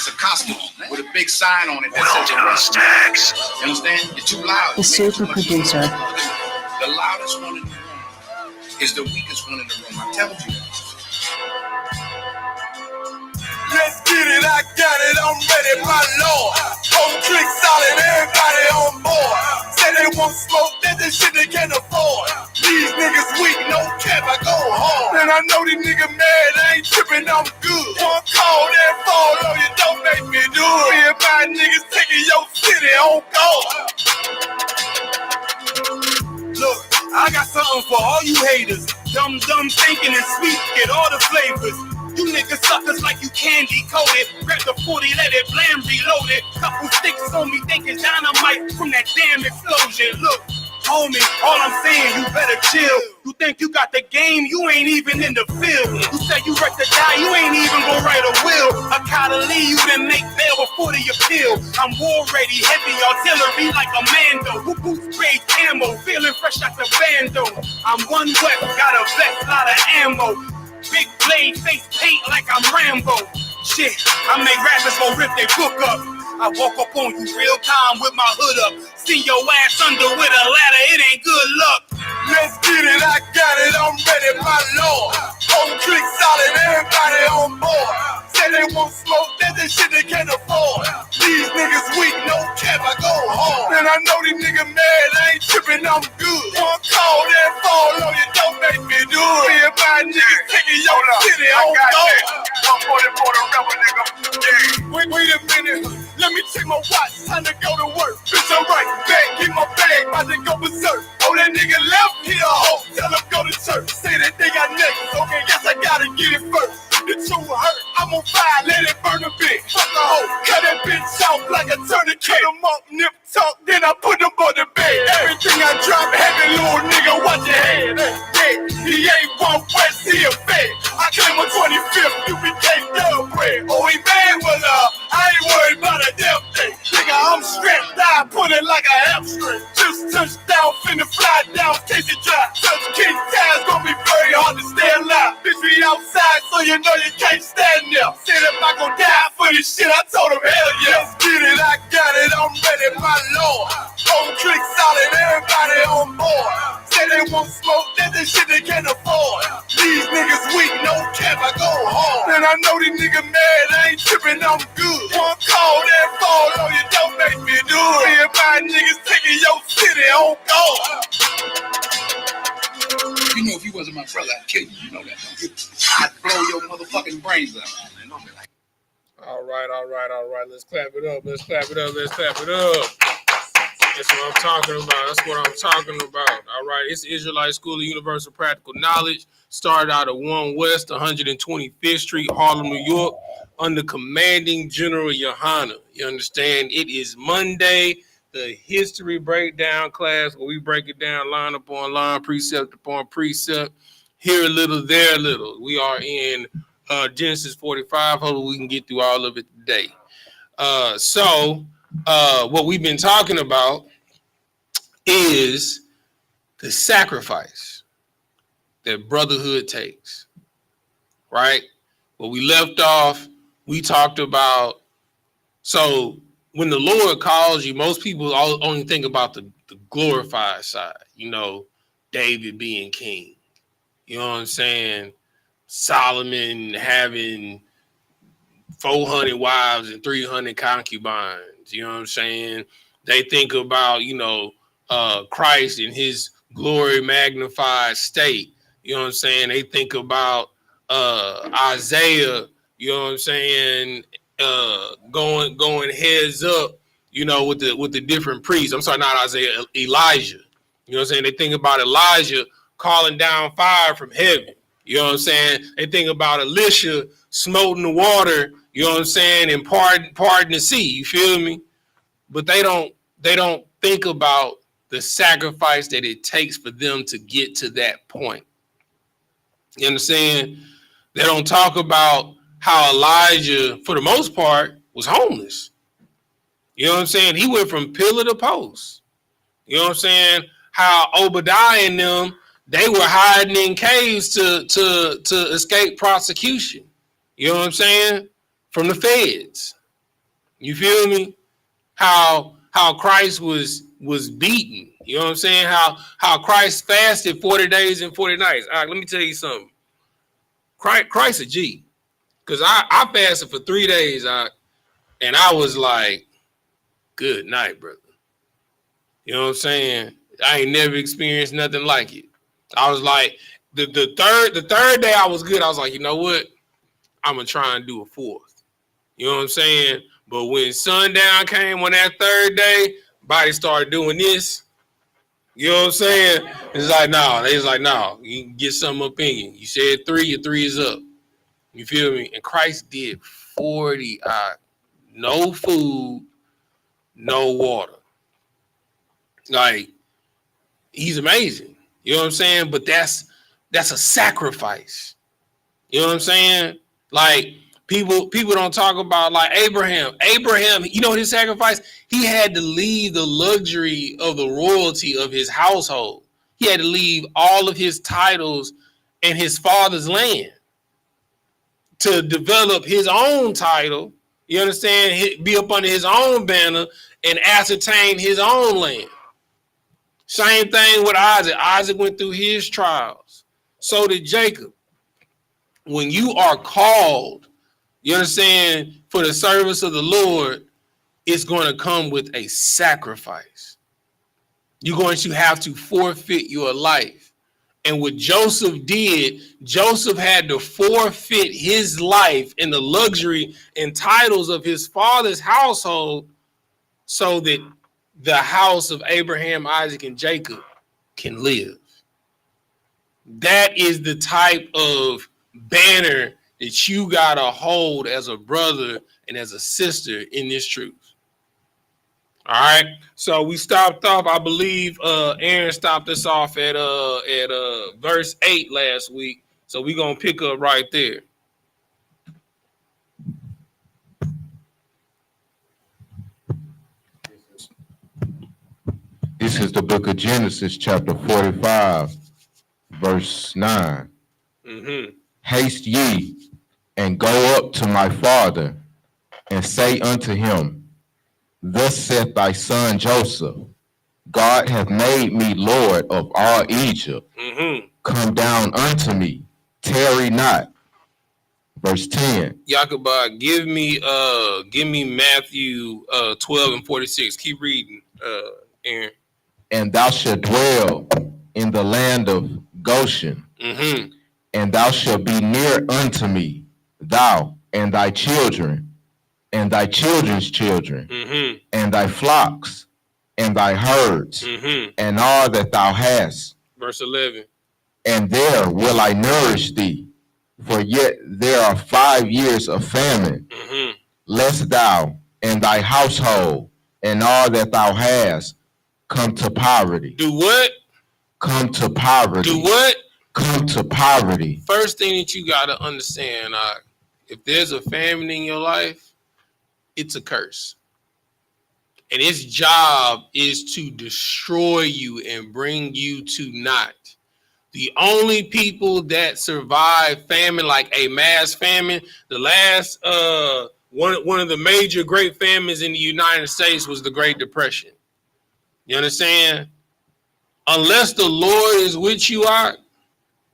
That's a costume with a big sign on it that says you're tax. You understand? You're too loud. The super producer. The loudest one in the room is the weakest one in the room. I told you. Let's get it, I got it, I'm ready, my lord. Whole trick solid, everybody on board. Say they want smoke, that's the shit they can't afford. These niggas weak, no cap, I go hard. And I know these niggas mad, I ain't tripping, I'm good. One call, then fall on you, don't make me do it. Me and my niggas taking your city on guard. Look, I got something for all you haters. Dumb thinking and sweet, get all the flavors. You niggas suckers like you candy coated. Grab the 40, let it blam, reload it. Couple sticks on me, thinking dynamite from that damn explosion. Look, homie, all I'm saying, you better chill. You think you got the game, you ain't even in the field. You say you ready to die, you ain't even gonna write a will. I gotta leave you to make bail before the appeal. I'm war ready, heavy artillery like a Mando. Who boots grade camo, feeling fresh out the bando. I'm one wet, got a vest, lot of ammo. Big blade, face paint like I'm Rambo. Shit, I make rappers go rip their book up. I walk up on you real time with my hood up. See your ass under with a ladder, it ain't good luck. Let's get it, I got it, I'm ready, my lord. Whole click solid, everybody on board. Say they want smoke, that's the shit they can't afford. These niggas weak, no cap, I go hard. And I know these niggas mad, I ain't tripping, I'm good. One call, then fall on you, don't make me do it. Me and my niggas taking your city on guard. 140 for the rebel, nigga. Yeah. Wait a minute, let me check my watch, time to go to work. Bitch, I'm right back, keep my bag, about to go berserk. Oh, that nigga left, he a hoe, tell him go to church. Say that they got next, okay, guess I gotta get it first. The truth hurt, I'm on fire, let it burn a bit. Fuck a hoe, cut that bitch off like a tourniquet. Cut him up, nip talk, then I put him on the bed. Everything I drop, heavy little nigga, watch your head. Yeah, he ain't one west, he a fed. I claim on 25th, UPK dub bread. Oh, he mad, well, I ain't worried about a damn thing. Nigga, I'm strapped, I put it like a hamstring. Just touched down, finna fly down, case it dry. Touch king ties, gonna be very hard to stay alive. Bitch, we outside, so you know you can't stand there. Said if I gon' die for this shit, I told him hell yeah. Let's get it, I got it, I'm ready, my lord. Whole click solid, everybody on board. Say they want smoke, that's the shit they can't afford. These niggas weak, no cap, I go hard. And I know these niggas mad, I ain't tripping, I'm good. One call, then fall on you, don't make me do it. Me and my niggas taking your city on guard. You know, if you wasn't my brother, I'd kill you. You know that, don't you? I'd blow your motherfucking brains out. All right. Let's clap it up. Let's clap it up. That's what I'm talking about. All right. It's the Israelite School of Universal Practical Knowledge. Started out at 1 West, 125th Street, Harlem, New York, under commanding General YAHANNA. You understand? It is Monday, the history breakdown class, where we break it down line upon line, precept upon precept, here a little, there a little. We are in Genesis 45. Hopefully we can get through all of it today. So what we've been talking about is the sacrifice that brotherhood takes, right? When we left off, we talked about, so when the Lord calls you, most people only think about the glorified side, you know, David being king, you know what I'm saying? Solomon having 400 wives and 300 concubines, you know what I'm saying? They think about, you know, Christ in his glory magnified state, you know what I'm saying? They think about Isaiah, you know what I'm saying, going heads up, you know, with the different priests. I'm sorry, not Isaiah, Elijah. You know what I'm saying? They think about Elijah calling down fire from heaven. You know what I'm saying? They think about Elisha smoting the water, you know what I'm saying, and parting the sea. You feel me? But they don't think about the sacrifice that it takes for them to get to that point. You understand? They don't talk about how Elijah, for the most part, was homeless. You know what I'm saying? He went from pillar to post. You know what I'm saying? How Obadiah and them, they were hiding in caves to escape prosecution. You know what I'm saying? From the feds. You feel me? How Christ was beaten. You know what I'm saying? How Christ fasted 40 days and 40 nights. All right, let me tell you something. Christ a G. Because I fasted for 3 days, and I was like, good night, brother. You know what I'm saying? I ain't never experienced nothing like it. I was like, the third day I was good. I was like, you know what? I'm going to try and do a fourth. You know what I'm saying? But when sundown came on that third day, body started doing this. You know what I'm saying? It's like, no. They was like, no. You can get something up in you. You said 3, your 3 is up. You feel me? And Christ did 40 no food, no water. Like, he's amazing. You know what I'm saying? But that's a sacrifice. You know what I'm saying? Like, people don't talk about like Abraham. Abraham, you know his sacrifice? He had to leave the luxury of the royalty of his household. He had to leave all of his titles and his father's land to develop his own title. You understand? Be up under his own banner and ascertain his own land. Same thing with Isaac. Isaac went through his trials. So did Jacob. When you are called, you understand, for the service of the Lord, it's going to come with a sacrifice. You're going to have to forfeit your life. And what Joseph did, Joseph had to forfeit his life and the luxury and titles of his father's household so that the house of Abraham, Isaac, and Jacob can live. That is the type of banner that you got to hold as a brother and as a sister in this truth. All right. So we stopped off, I believe Aaron stopped us off at verse 8 last week. So we're going to pick up right there. This is the book of Genesis, chapter 45, verse 9. Mm-hmm. Haste ye, and go up to my father, and say unto him, Thus saith thy son Joseph, God hath made me Lord of all Egypt. Mm-hmm. Come down unto me, tarry not. Verse 10. Yakuba, give me Matthew 12 and 46. Keep reading, Aaron. And thou shalt dwell in the land of Goshen, Mm-hmm. and thou shalt be near unto me, thou and thy children, and thy children's children, Mm-hmm. and thy flocks, and thy herds, Mm-hmm. and all that thou hast. Verse 11. And there will I nourish thee, for yet there are 5 years of famine, Mm-hmm. lest thou and thy household, and all that thou hast, come to poverty. Do what? Come to poverty. Do what? Come to poverty. First thing that you got to understand, if there's a famine in your life, it's a curse. And its job is to destroy you and bring you to naught. The only people that survive famine, like a mass famine, the last one of the major great famines in the United States was the Great Depression. You understand? Unless the Lord is with you out,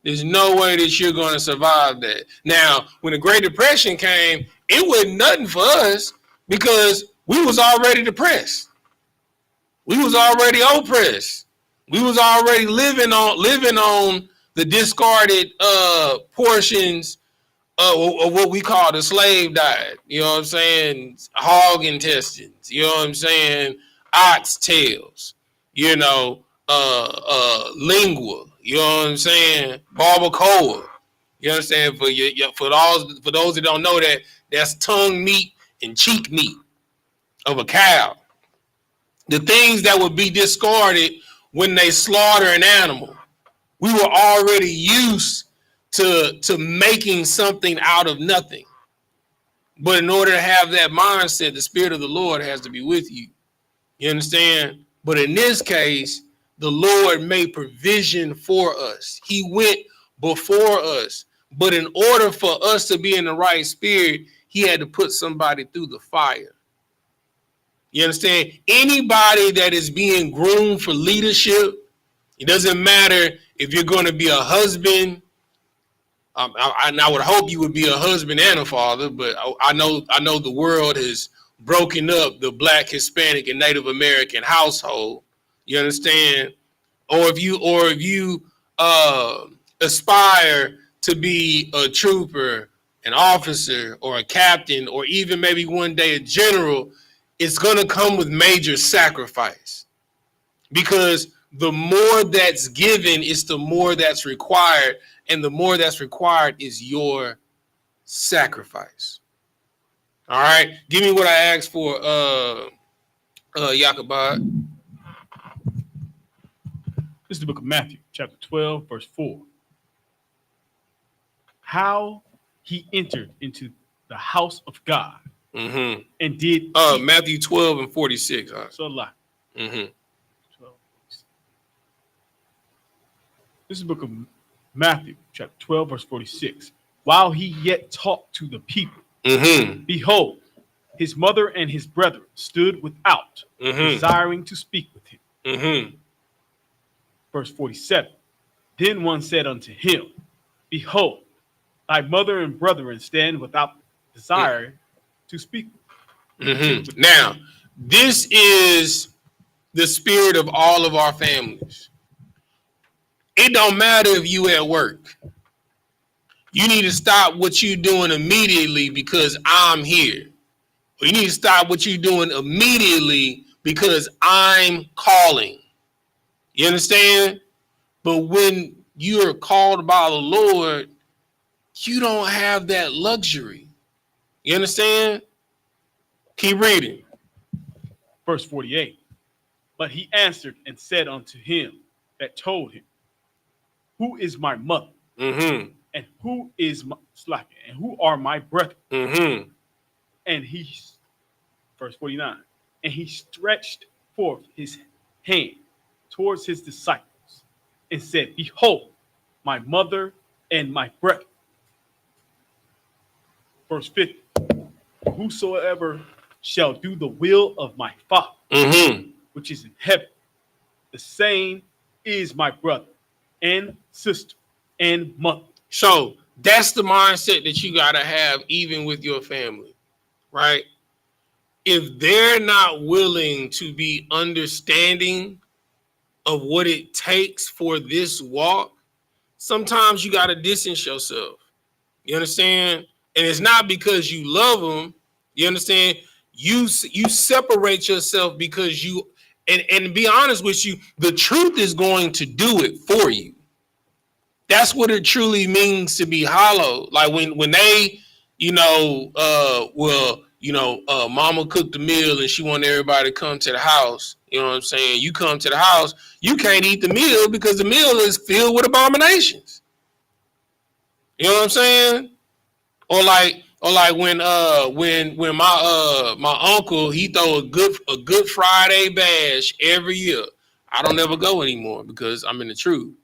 there's no way that you're going to survive that. Now, when the Great Depression came, it wasn't nothing for us because we was already depressed. We was already oppressed. We was already living on the discarded portions of what we call the slave diet. You know what I'm saying? Hog intestines. You know what I'm saying? Ox tails. You know, lingua. You know what I'm saying? Barbacoa. You understand? For those that don't know that, that's tongue meat and cheek meat of a cow. The things that would be discarded when they slaughter an animal. We were already used to making something out of nothing. But in order to have that mindset, the Spirit of the Lord has to be with you. You understand? But in this case, the Lord made provision for us. He went before us. But in order for us to be in the right spirit, he had to put somebody through the fire. You understand? Anybody that is being groomed for leadership, it doesn't matter if you're going to be a husband. I would hope you would be a husband and a father, but I know the world has broken up the Black, Hispanic, and Native American household. You understand? Or if you aspire to be a trooper, an officer, or a captain, or even maybe one day a general, it's gonna come with major sacrifice, because the more that's given is the more that's required, and the more that's required is your sacrifice. All right, give me what I asked for, Yakubad. This is the book of Matthew, chapter 12, verse 4. How he entered into the house of God Mm-hmm. and did Matthew 12 and 46. so a lot. Mm-hmm. 12. This is the book of Matthew, chapter 12, verse 46. While he yet talked to the people, Mm-hmm. behold, his mother and his brethren stood without, desiring to speak with him. Mm-hmm. Verse 47. Then one said unto him, behold, thy mother and brethren stand without, desire to speak. Mm-hmm. Now, this is the spirit of all of our families. It don't matter if you at work. You need to stop what you're doing immediately because I'm here. Or you need to stop what you're doing immediately because I'm calling. You understand? But when you're called by the Lord, you don't have that luxury. You understand? Keep reading. Verse 48. But he answered and said unto him that told him, who is my mother? Mm-hmm. And who is my and who are my brethren? Mm-hmm. And he, verse 49, and he stretched forth his hand towards his disciples and said, behold, my mother and my brethren. Verse 50, whosoever shall do the will of my Father, which is in heaven, the same is my brother and sister and mother. So that's the mindset that you got to have even with your family, right? If they're not willing to be understanding of what it takes for this walk, sometimes you got to distance yourself. You understand? And it's not because you love them. You understand? You separate yourself because you, and to be honest with you, the truth is going to do it for you. That's what it truly means to be hollow. Like when they, mama cooked the meal and she wanted everybody to come to the house. You know what I'm saying? You come to the house, you can't eat the meal because the meal is filled with abominations. You know what I'm saying? Or like when my uncle, he throw a good Friday bash every year. I don't ever go anymore because I'm in the truth.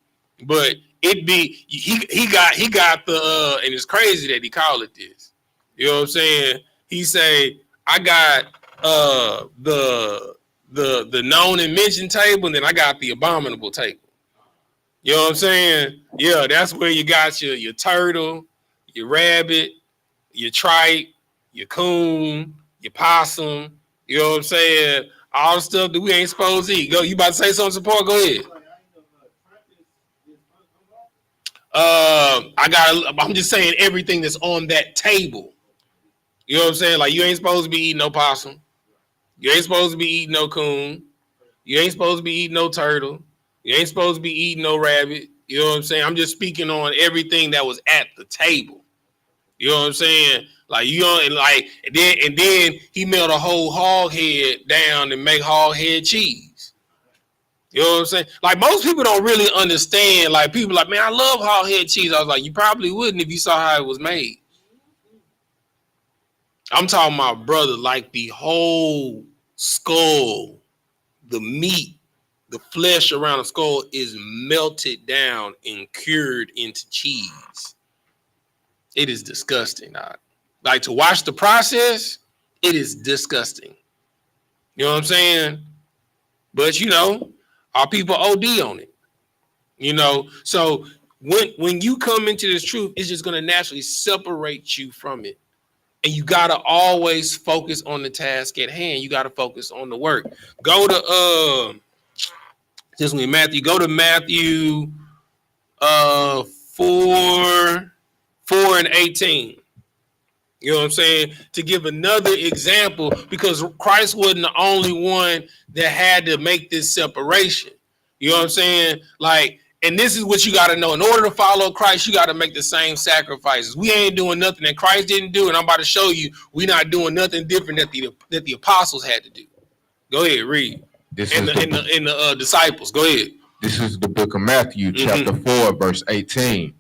But it be he got the and it's crazy that he call it this. You know what I'm saying? He say I got the known and mentioned table, and then I got the abominable table. You know what I'm saying? Yeah, that's where you got your turtle, your rabbit, your tripe, your coon, your possum. You know what I'm saying? All the stuff that we ain't supposed to eat. Go, you about to say something, support? Go ahead. I'm just saying everything that's on that table. You know what I'm saying? Like you ain't supposed to be eating no possum. You ain't supposed to be eating no coon. You ain't supposed to be eating no turtle. You ain't supposed to be eating no rabbit. You know what I'm saying? I'm just speaking on everything that was at the table. You know what I'm saying? Like and then he melt a whole hog head down and make hog head cheese. You know what I'm saying? Like most people don't really understand. Like people like, man, I love hog head cheese. I was like, you probably wouldn't if you saw how it was made. I'm talking about, brother, like the whole skull, the meat, the flesh around the skull is melted down and cured into cheese. It is disgusting. Like to watch the process, it is disgusting. You know what I'm saying? But you know, our people OD on it. You know, so when you come into this truth, it's just gonna naturally separate you from it. And you gotta always focus on the task at hand. You gotta focus on the work. Go to just when Matthew, go to Matthew 4:18. You know what I'm saying? To give another example, because Christ wasn't the only one that had to make this separation. You know what I'm saying? Like, and this is what you got to know. In order to follow Christ, you got to make the same sacrifices. We ain't doing nothing that Christ didn't do, and I'm about to show you we not doing nothing different that the apostles had to do. Go ahead, read. In the disciples. Go ahead. This is the book of Matthew, chapter 4, verse 18.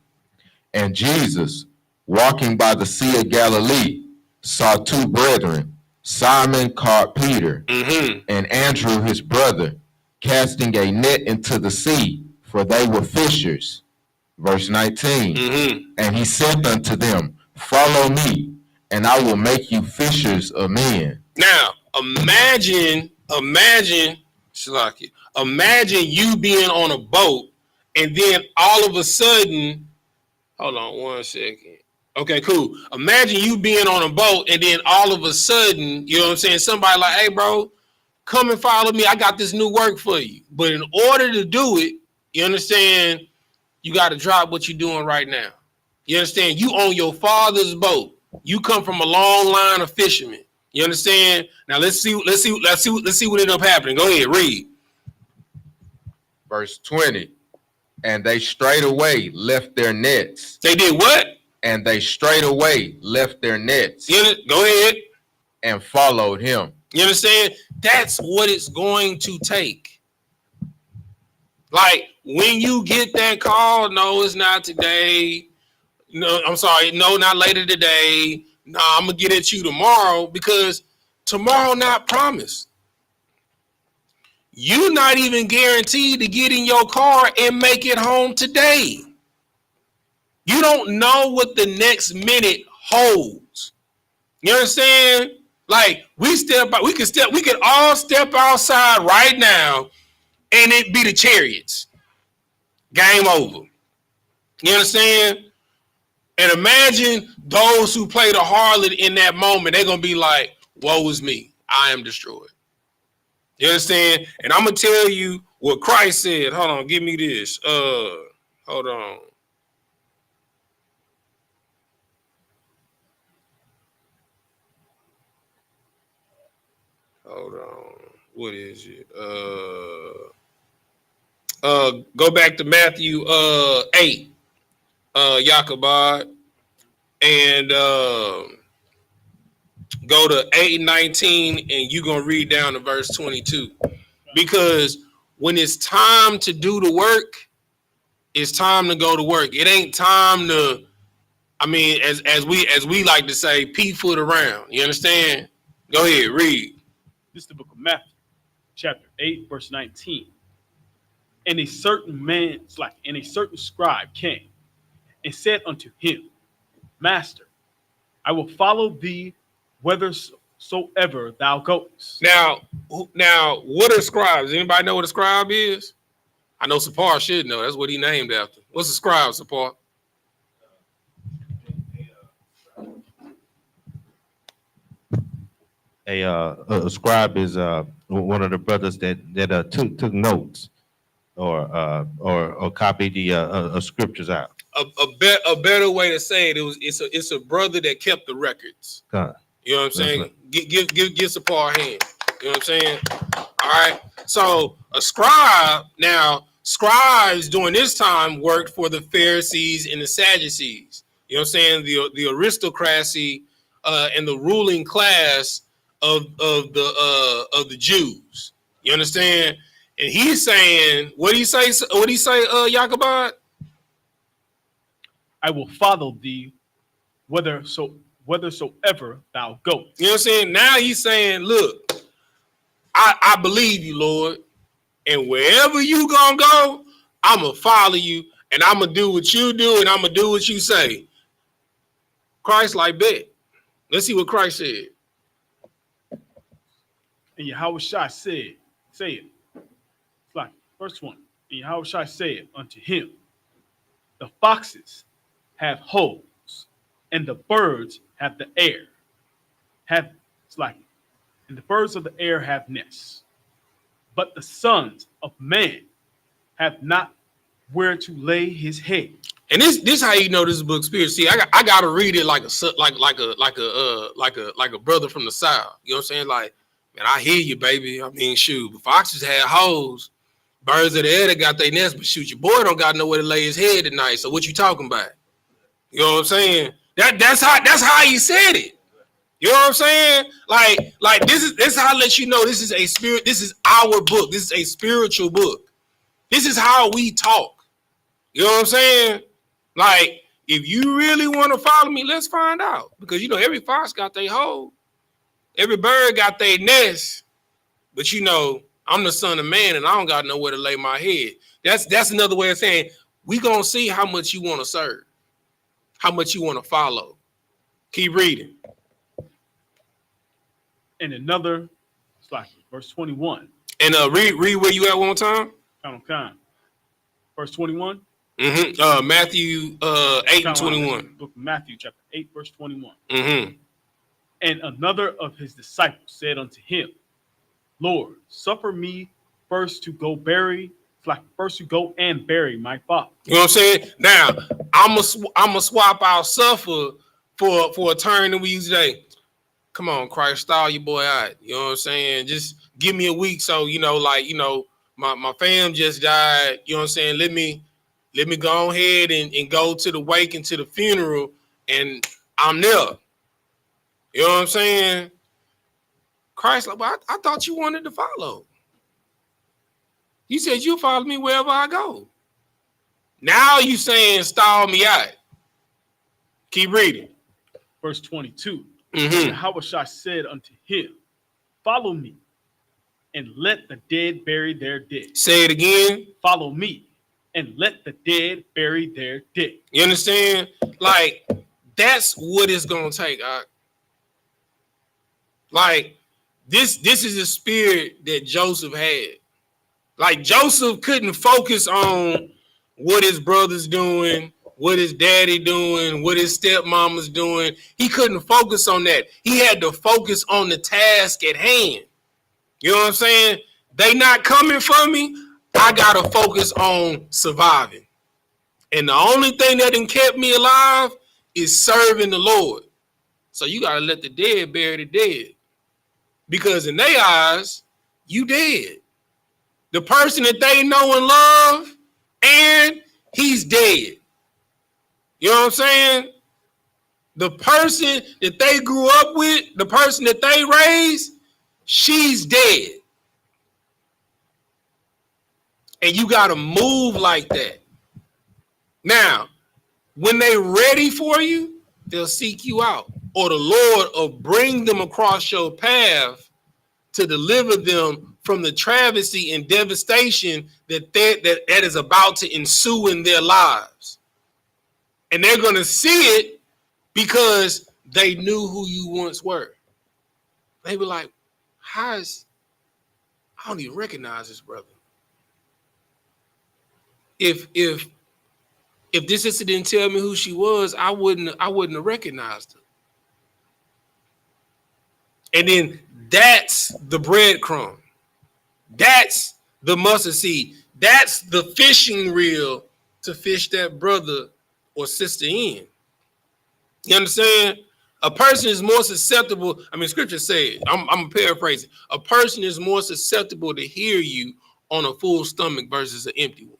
And Jesus, walking by the Sea of Galilee, saw two brethren, Simon called Peter, and Andrew his brother, casting a net into the sea, for they were fishers. Verse 19. And he said unto them, follow me, and I will make you fishers of men. Now, imagine, Shalaki, imagine you being on a boat, and then all of a sudden, hold on 1 second. Okay, cool. Imagine you being on a boat, and then all of a sudden, you know what I'm saying? Somebody like, hey, bro, come and follow me. I got this new work for you. But in order to do it, you understand, you got to drop what you're doing right now. You understand? You own your father's boat. You come from a long line of fishermen. You understand? Now let's see what ended up happening. Go ahead, read. Verse 20. And they straightway left their nets. They did what? And they straightway left their nets. Go ahead. And followed him. You understand? That's what it's going to take. Like when you get that call, no, it's not today. No, I'm sorry. No, not later today. No, I'm going to get at you tomorrow, because tomorrow not promised. You're not even guaranteed to get in your car and make it home today. You don't know what the next minute holds. You understand? Like we could all step outside right now and it be the Chariots. Game over. You understand? And imagine those who play the harlot in that moment. They're going to be like, woe is me. I am destroyed. You understand? And I'm going to tell you what Christ said. Hold on. Give me this. Hold on. Hold on. What is it? Go back to Matthew 8. Yakabad, and go to 8:19, and you're gonna read down to verse 22. Because when it's time to do the work, it's time to go to work. It ain't time to, I mean, as we like to say, pea-foot around. You understand? Go ahead, read. This is the book of Matthew, chapter 8, verse 19. And a certain scribe came and said unto him, Master, I will follow thee whithersoever thou goest. Now, what are scribes? Anybody know what a scribe is? I know Sapar should know. That's what he named after. What's a scribe, Sapar? A scribe is one of the brothers that took notes or copied the scriptures out. A better way to say it is it's a brother that kept the records. You know what I'm saying? Right. Give Sapar a hand. You know what I'm saying? All right. So a scribe, now scribes during this time worked for the Pharisees and the Sadducees. You know what I'm saying? The aristocracy and the ruling class of the Jews. You understand? And he's saying, what do he say, Yakabad? I will follow thee whithersoever thou goest. You know what I'm saying? Now he's saying, look, I believe you, Lord. And wherever you gonna go, I'm gonna follow you, and I'm gonna do what you do, and I'm gonna do what you say. Christ like bet. Let's see what Christ said. And Yahushua said, Sayith, like verse 1. And Yahushua said unto him, the foxes have holes, and the birds have the air. It's like, and the birds of the air have nests. But the sons of man have not where to lay his head. And this how you know this book spirit. See, I gotta read it like a brother from the South. You know what I'm saying? Like, man, I hear you, baby. I mean, shoot, but foxes had holes, birds of the air that got their nest, but shoot, your boy don't got nowhere to lay his head tonight. So what you talking about? You know what I'm saying? That's how he said it. You know what I'm saying? Like this is how I let you know this is a spirit. This is our book. This is a spiritual book. This is how we talk. You know what I'm saying? Like, if you really want to follow me, let's find out. Because, you know, every fox got their hole. Every bird got their nest. But, you know, I'm the son of man and I don't got nowhere to lay my head. That's another way of saying we going to see how much you want to serve. How much you want to follow. Keep reading. And another, it's like verse 21. And read where you at one time. Count. Verse 21. Matthew 8 and 21. Book of Matthew, chapter 8, verse 21. And another of his disciples said unto him, Lord, suffer me first to go and bury my father. You know what I'm saying? Now, I'm a swap out suffer for a term that we use today. Come on, Christ, style your boy out. You know what I'm saying? Just give me a week. So, you know, like, you know, my fam just died. You know what I'm saying? Let me go ahead and go to the wake and to the funeral, and I'm there. You know what I'm saying? Christ, like, well, I thought you wanted to follow. You said you'll follow me wherever I go. Now you saying stall me out. Keep reading. Verse 22. And Yahushua said unto him, follow me, and let the dead bury their dead. Say it again. Follow me, and let the dead bury their dead. You understand? Like, that's what it's gonna take. Like, this is a spirit that Joseph had. Like, Joseph couldn't focus on what his brother's doing, what his daddy doing, what his stepmama's doing. He couldn't focus on that. He had to focus on the task at hand. You know what I'm saying? They not coming for me. I got to focus on surviving. And the only thing that done kept me alive is serving the Lord. So you got to let the dead bury the dead. Because in their eyes, you dead. The person that they know and love, and he's dead. You know what I'm saying? The person that they grew up with, the person that they raised, she's dead. And you got to move like that. Now, when they ready for you, they'll seek you out. Or the Lord will bring them across your path to deliver them from the travesty and devastation that is about to ensue in their lives. And they're going to see it because they knew who you once were. They were like, I don't even recognize this brother. If this sister didn't tell me who she was, I wouldn't have recognized her. And then that's the breadcrumb. That's the mustard seed. That's the fishing reel to fish that brother or sister in. You understand? A person is more susceptible. I mean, scripture says, I'm paraphrasing. A person is more susceptible to hear you on a full stomach versus an empty one.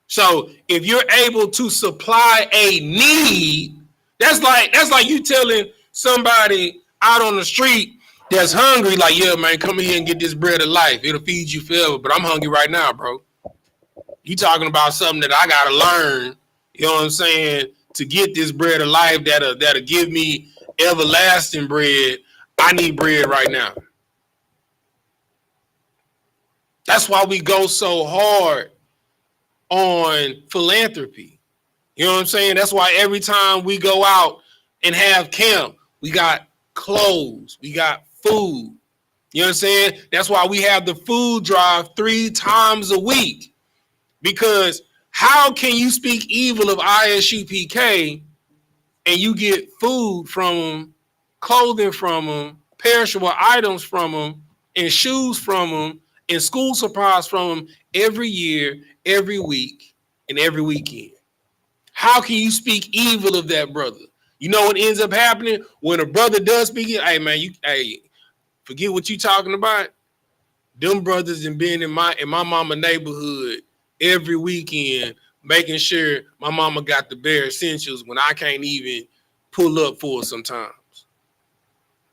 So if you're able to supply a need, that's like you telling somebody out on the street that's hungry, like, yeah, man, come in here and get this bread of life. It'll feed you forever, but I'm hungry right now, bro. You talking about something that I gotta learn, you know what I'm saying, to get this bread of life that'll give me everlasting bread. I need bread right now. That's why we go so hard on philanthropy. You know what I'm saying? That's why every time we go out and have camp, we got clothes, we got food. You know what I'm saying? That's why we have the food drive 3 times a week. Because how can you speak evil of I.S.U.P.K and you get food from them, clothing from them, perishable items from them, and shoes from them, and school supplies from them every year, every week, and every weekend? How can you speak evil of that brother? You know what ends up happening when a brother does speak it? Hey man, forget what you talking about. Them brothers and being in my mama neighborhood every weekend, making sure my mama got the bare essentials when I can't even pull up for it sometimes.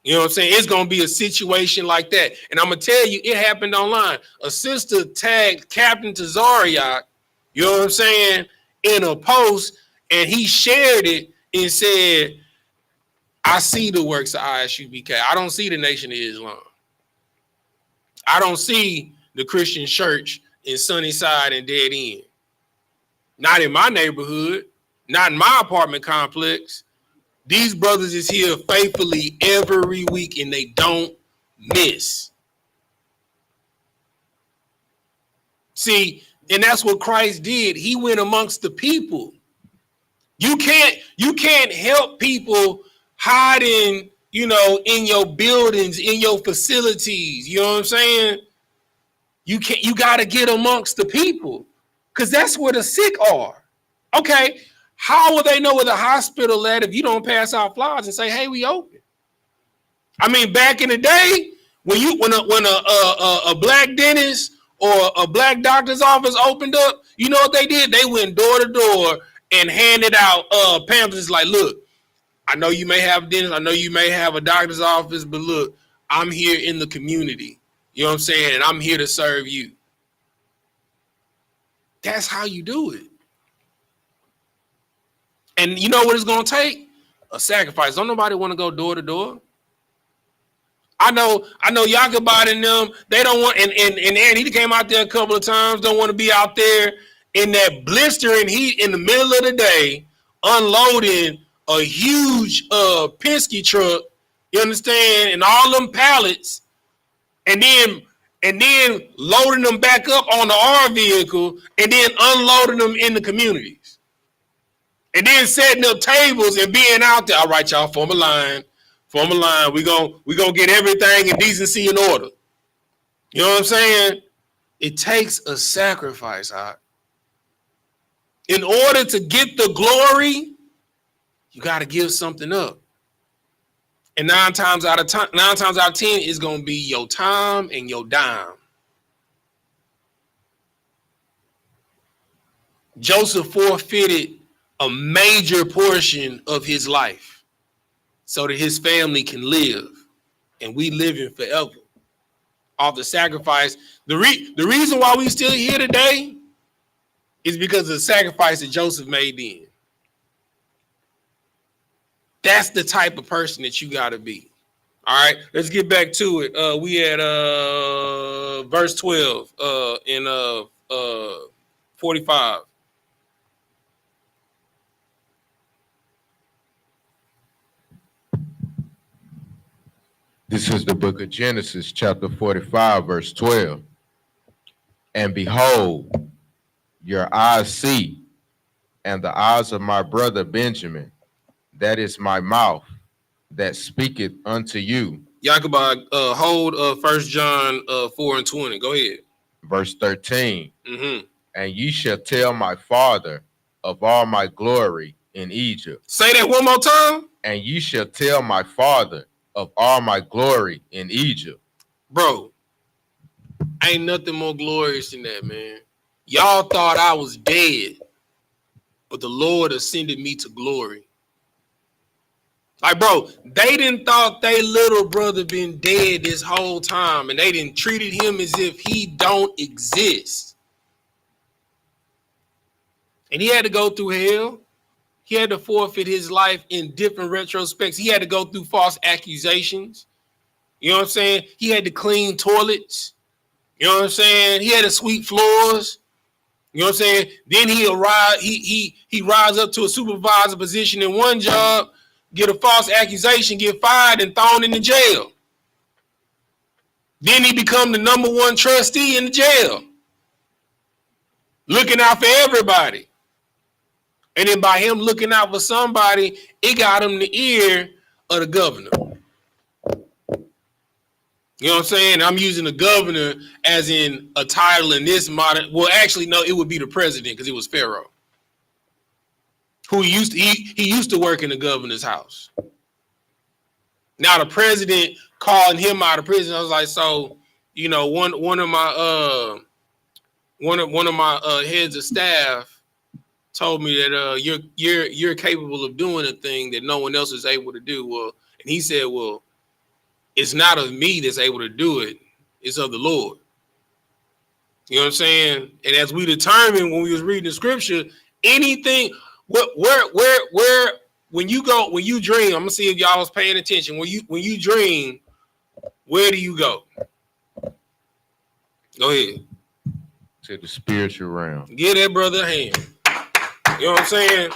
You know what I'm saying? It's gonna be a situation like that. And I'm gonna tell you, it happened online. A sister tagged Captain Tazariak, you know what I'm saying, in a post, and he shared it and said, I see the works of I.S.U.P.K. I don't see the Nation of Islam. I don't see the Christian church in Sunnyside and Dead End. Not in my neighborhood, not in my apartment complex. These brothers is here faithfully every week and they don't miss. See, and that's what Christ did. He went amongst the people. You can't help people hiding, you know, in your buildings, in your facilities. You know what I'm saying? You got to get amongst the people because that's where the sick are. Okay, how will they know where the hospital at if you don't pass out flyers and say, "Hey, we open"? I mean, back in the day, when a black dentist or a black doctor's office opened up, you know what they did? They went door to door and handed out pamphlets like, "Look, I know you may have a dentist, I know you may have a doctor's office, but look, I'm here in the community. You know what I'm saying? And I'm here to serve you." That's how you do it. And you know what it's going to take? A sacrifice. Don't nobody want to go door to door. I know Yakabot and them, they don't want, and Aaron, he came out there a couple of times, don't want to be out there in that blistering heat in the middle of the day, unloading a huge Penske truck, you understand, and all them pallets, and then loading them back up on the R vehicle, and then unloading them in the communities. And then setting up tables and being out there. All right, y'all, form a line. We gonna get everything in decency and order. You know what I'm saying? It takes a sacrifice, Hot. In order to get the glory, you got to give something up. And 9 times out of 10, it's gonna be your time and your dime. Joseph forfeited a major portion of his life so that his family can live, and we living forever off the sacrifice. The reason why we still here today is because of the sacrifice that Joseph made then. That's the type of person that you got to be. All right, let's get back to it. We had verse 12 in 45. This is the book of Genesis, chapter 45, verse 12. And behold, your eyes see, and the eyes of my brother Benjamin, that is my mouth, that speaketh unto you. Yakubah, hold 1 John 4 and 20. Go ahead. Verse 13. Mm-hmm. And ye shall tell my father of all my glory in Egypt. Say that one more time. And ye shall tell my father of all my glory in Egypt. Bro, ain't nothing more glorious than that, man. Y'all thought I was dead, but the Lord ascended me to glory. Like, bro, they didn't thought they little brother been dead this whole time, and they didn't treated him as if he don't exist. And he had to go through hell. He had to forfeit his life in different retrospects. He had to go through false accusations. You know what I'm saying? He had to clean toilets. You know what I'm saying? He had to sweep floors. You know what I'm saying? Then he arrived. He rise up to a supervisor position in one job, get a false accusation, get fired, and thrown into jail. Then he become the #1 trustee in the jail, looking out for everybody. And then by him looking out for somebody, it got him the ear of the governor. You know what I'm saying? I'm using the governor as in a title in this modern. Well, actually, no, it would be the president because it was Pharaoh, who he used to work in the governor's house. Now the president calling him out of prison. I was like, so you know, one of my heads of staff told me that you're capable of doing a thing that no one else is able to do. Well, and he said, well, it's not of me that's able to do it. It's of the Lord. You know what I'm saying? And as we determined when we was reading the scripture, anything, where, when you dream, I'm gonna see if y'all was paying attention. When you dream, where do you go? Go ahead. To the spiritual realm. Give that brother a hand. You know what I'm saying?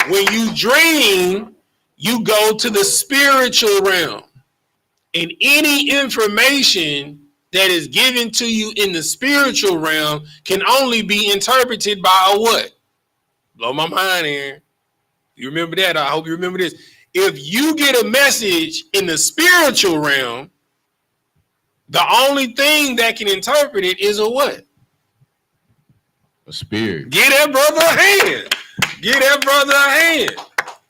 When you dream, you go to the spiritual realm. And any information that is given to you in the spiritual realm can only be interpreted by a what? Blow my mind, Aaron. You remember that? I hope you remember this. If you get a message in the spiritual realm, the only thing that can interpret it is a what? A spirit. Give that brother a hand. Give that brother a hand.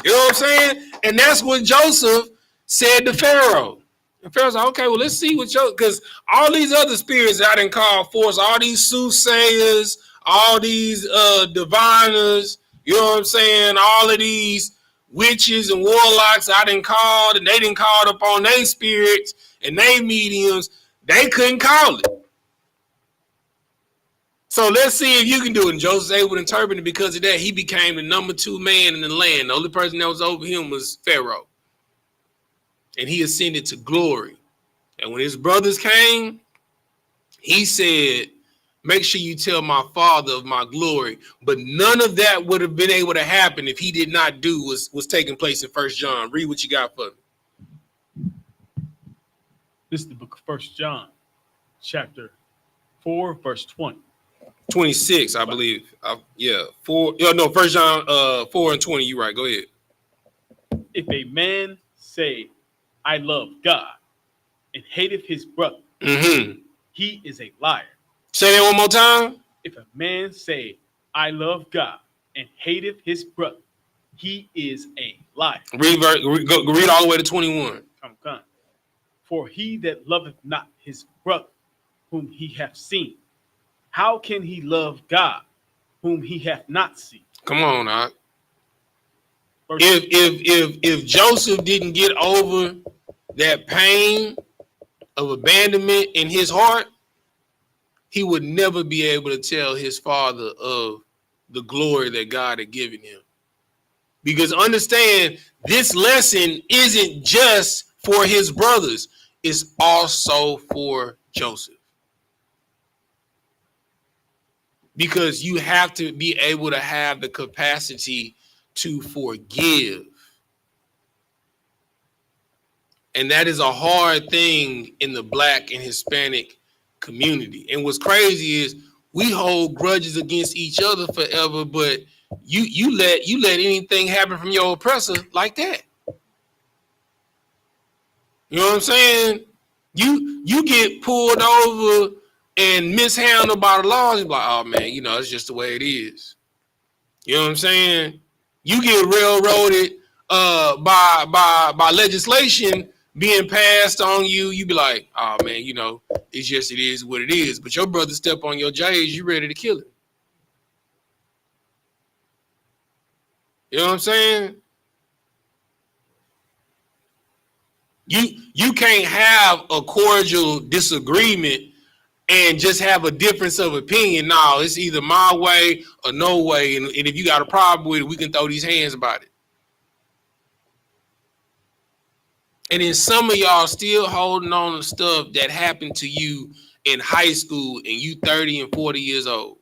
You know what I'm saying? And that's what Joseph said to Pharaoh. And Pharaoh's like, okay, well, let's see what Joseph, because all these other spirits I didn't call forth, all these soothsayers, all these diviners, you know what I'm saying? All of these witches and warlocks I didn't call, and they didn't call upon their spirits and their mediums. They couldn't call it. So let's see if you can do it. And Joseph's able to interpret it. Because of that, he became the #2 man in the land. The only person that was over him was Pharaoh. And he ascended to glory. And when his brothers came, he said, make sure you tell my father of my glory. But none of that would have been able to happen if he did not do was taking place in 1 John. Read what you got for me. This is the book of 1 John, chapter 4, verse 20. 26, I believe. 1 John 4 and 20. You're right. Go ahead. If a man say, I love God, and hateth his brother, he is a liar. Say that one more time. If a man say, I love God, and hateth his brother, he is a liar. Read all the way to 21. Come. For he that loveth not his brother, whom he hath seen, how can he love God, whom he hath not seen? Come on, Doc. If Joseph didn't get over that pain of abandonment in his heart, he would never be able to tell his father of the glory that God had given him. Because understand, this lesson isn't just for his brothers, it's also for Joseph. Because you have to be able to have the capacity to forgive. And that is a hard thing in the Black and Hispanic community. And what's crazy is we hold grudges against each other forever, but you let anything happen from your oppressor like that. You know what I'm saying? You get pulled over and mishandled by the laws. You're like, oh man, it's just the way it is. You know what I'm saying? You get railroaded by legislation being passed on you. You be like, oh man, it's just, it is what it is. But your brother step on your J's, you ready to kill him. You know what I'm saying? You can't have a cordial disagreement and just have a difference of opinion. No, it's either my way or no way. And if you got a problem with it, we can throw these hands about it. And then some of y'all still holding on to stuff that happened to you in high school and you 30 and 40 years old.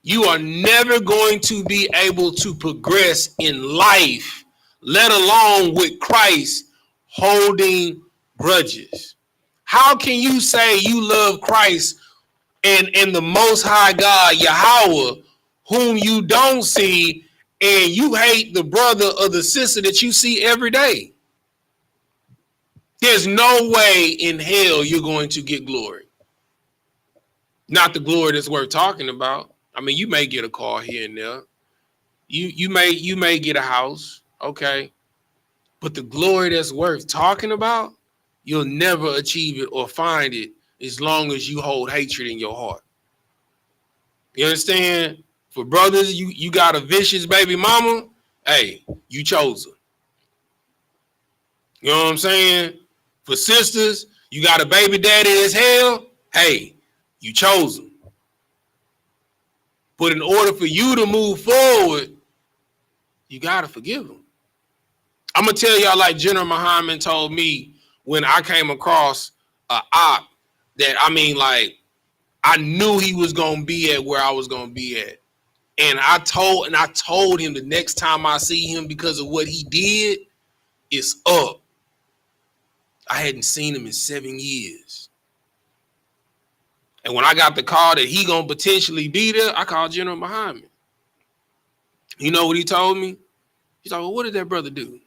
You are never going to be able to progress in life, let alone with Christ, holding grudges. How can you say you love Christ and the Most High God, Yahweh, whom you don't see, and you hate the brother or the sister that you see every day? There's no way in hell you're going to get glory. Not the glory that's worth talking about. I mean, you may get a car here and there. You may get a house, okay. But the glory that's worth talking about, you'll never achieve it or find it as long as you hold hatred in your heart. You understand? For brothers, you got a vicious baby mama, hey, you chose her. You know what I'm saying? For sisters, you got a baby daddy as hell, hey, you chose him. But in order for you to move forward, you got to forgive him. I'm going to tell y'all like General Muhammad told me when I came across a op that, I mean, like, I knew he was going to be at where I was going to be at. And I told him the next time I see him, because of what he did, it's up. I hadn't seen him in 7 years. And when I got the call that he going to potentially be there, I called General Muhammad. You know what he told me? He told me, well, what did that brother do?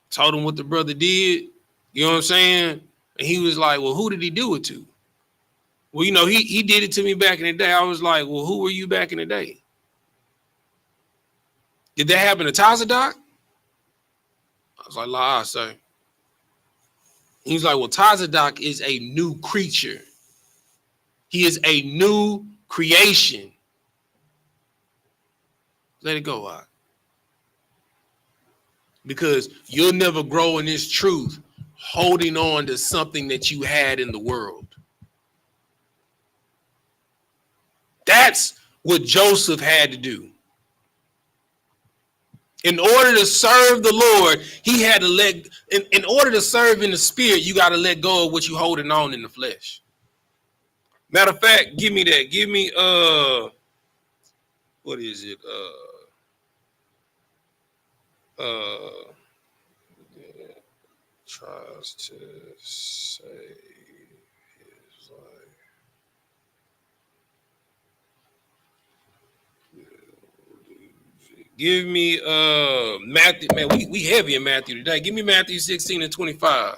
Told him what the brother did. You know what I'm saying? And he was like, well, who did he do it to? Well, you know, he did it to me back in the day. I was like, well, who were you back in the day? Did that happen to Tazadok? I was like, la, sir. He was like, well, Tazadok is a new creature. He is a new creation. Let it go out. Because you'll never grow in this truth holding on to something that you had in the world. That's what Joseph had to do. In order to serve the Lord, he had to in order to serve in the spirit, you got to let go of what you're holding on in the flesh. Matter of fact, give me that. Give me, what is it? Tries to save his life. Give me Matthew. Man, we heavy in Matthew today. Give me Matthew 16 and 25.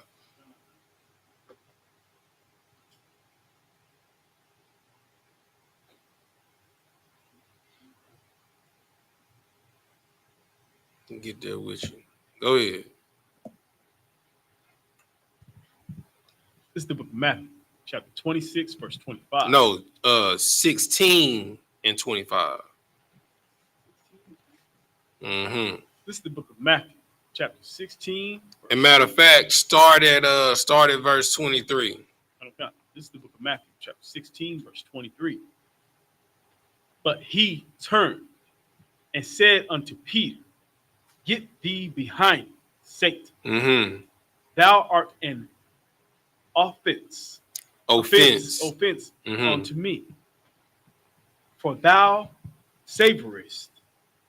Get there with you. Go ahead. This is the book of Matthew, chapter 26, verse 25. No, 16 and 25. Mm-hmm. This is the book of Matthew, chapter 16. And matter of fact, start at verse 23. This is the book of Matthew, chapter 16, verse 23. But he turned and said unto Peter, get thee behind me, Satan. Mm-hmm. Thou art an offense Mm-hmm. unto me. For thou savorest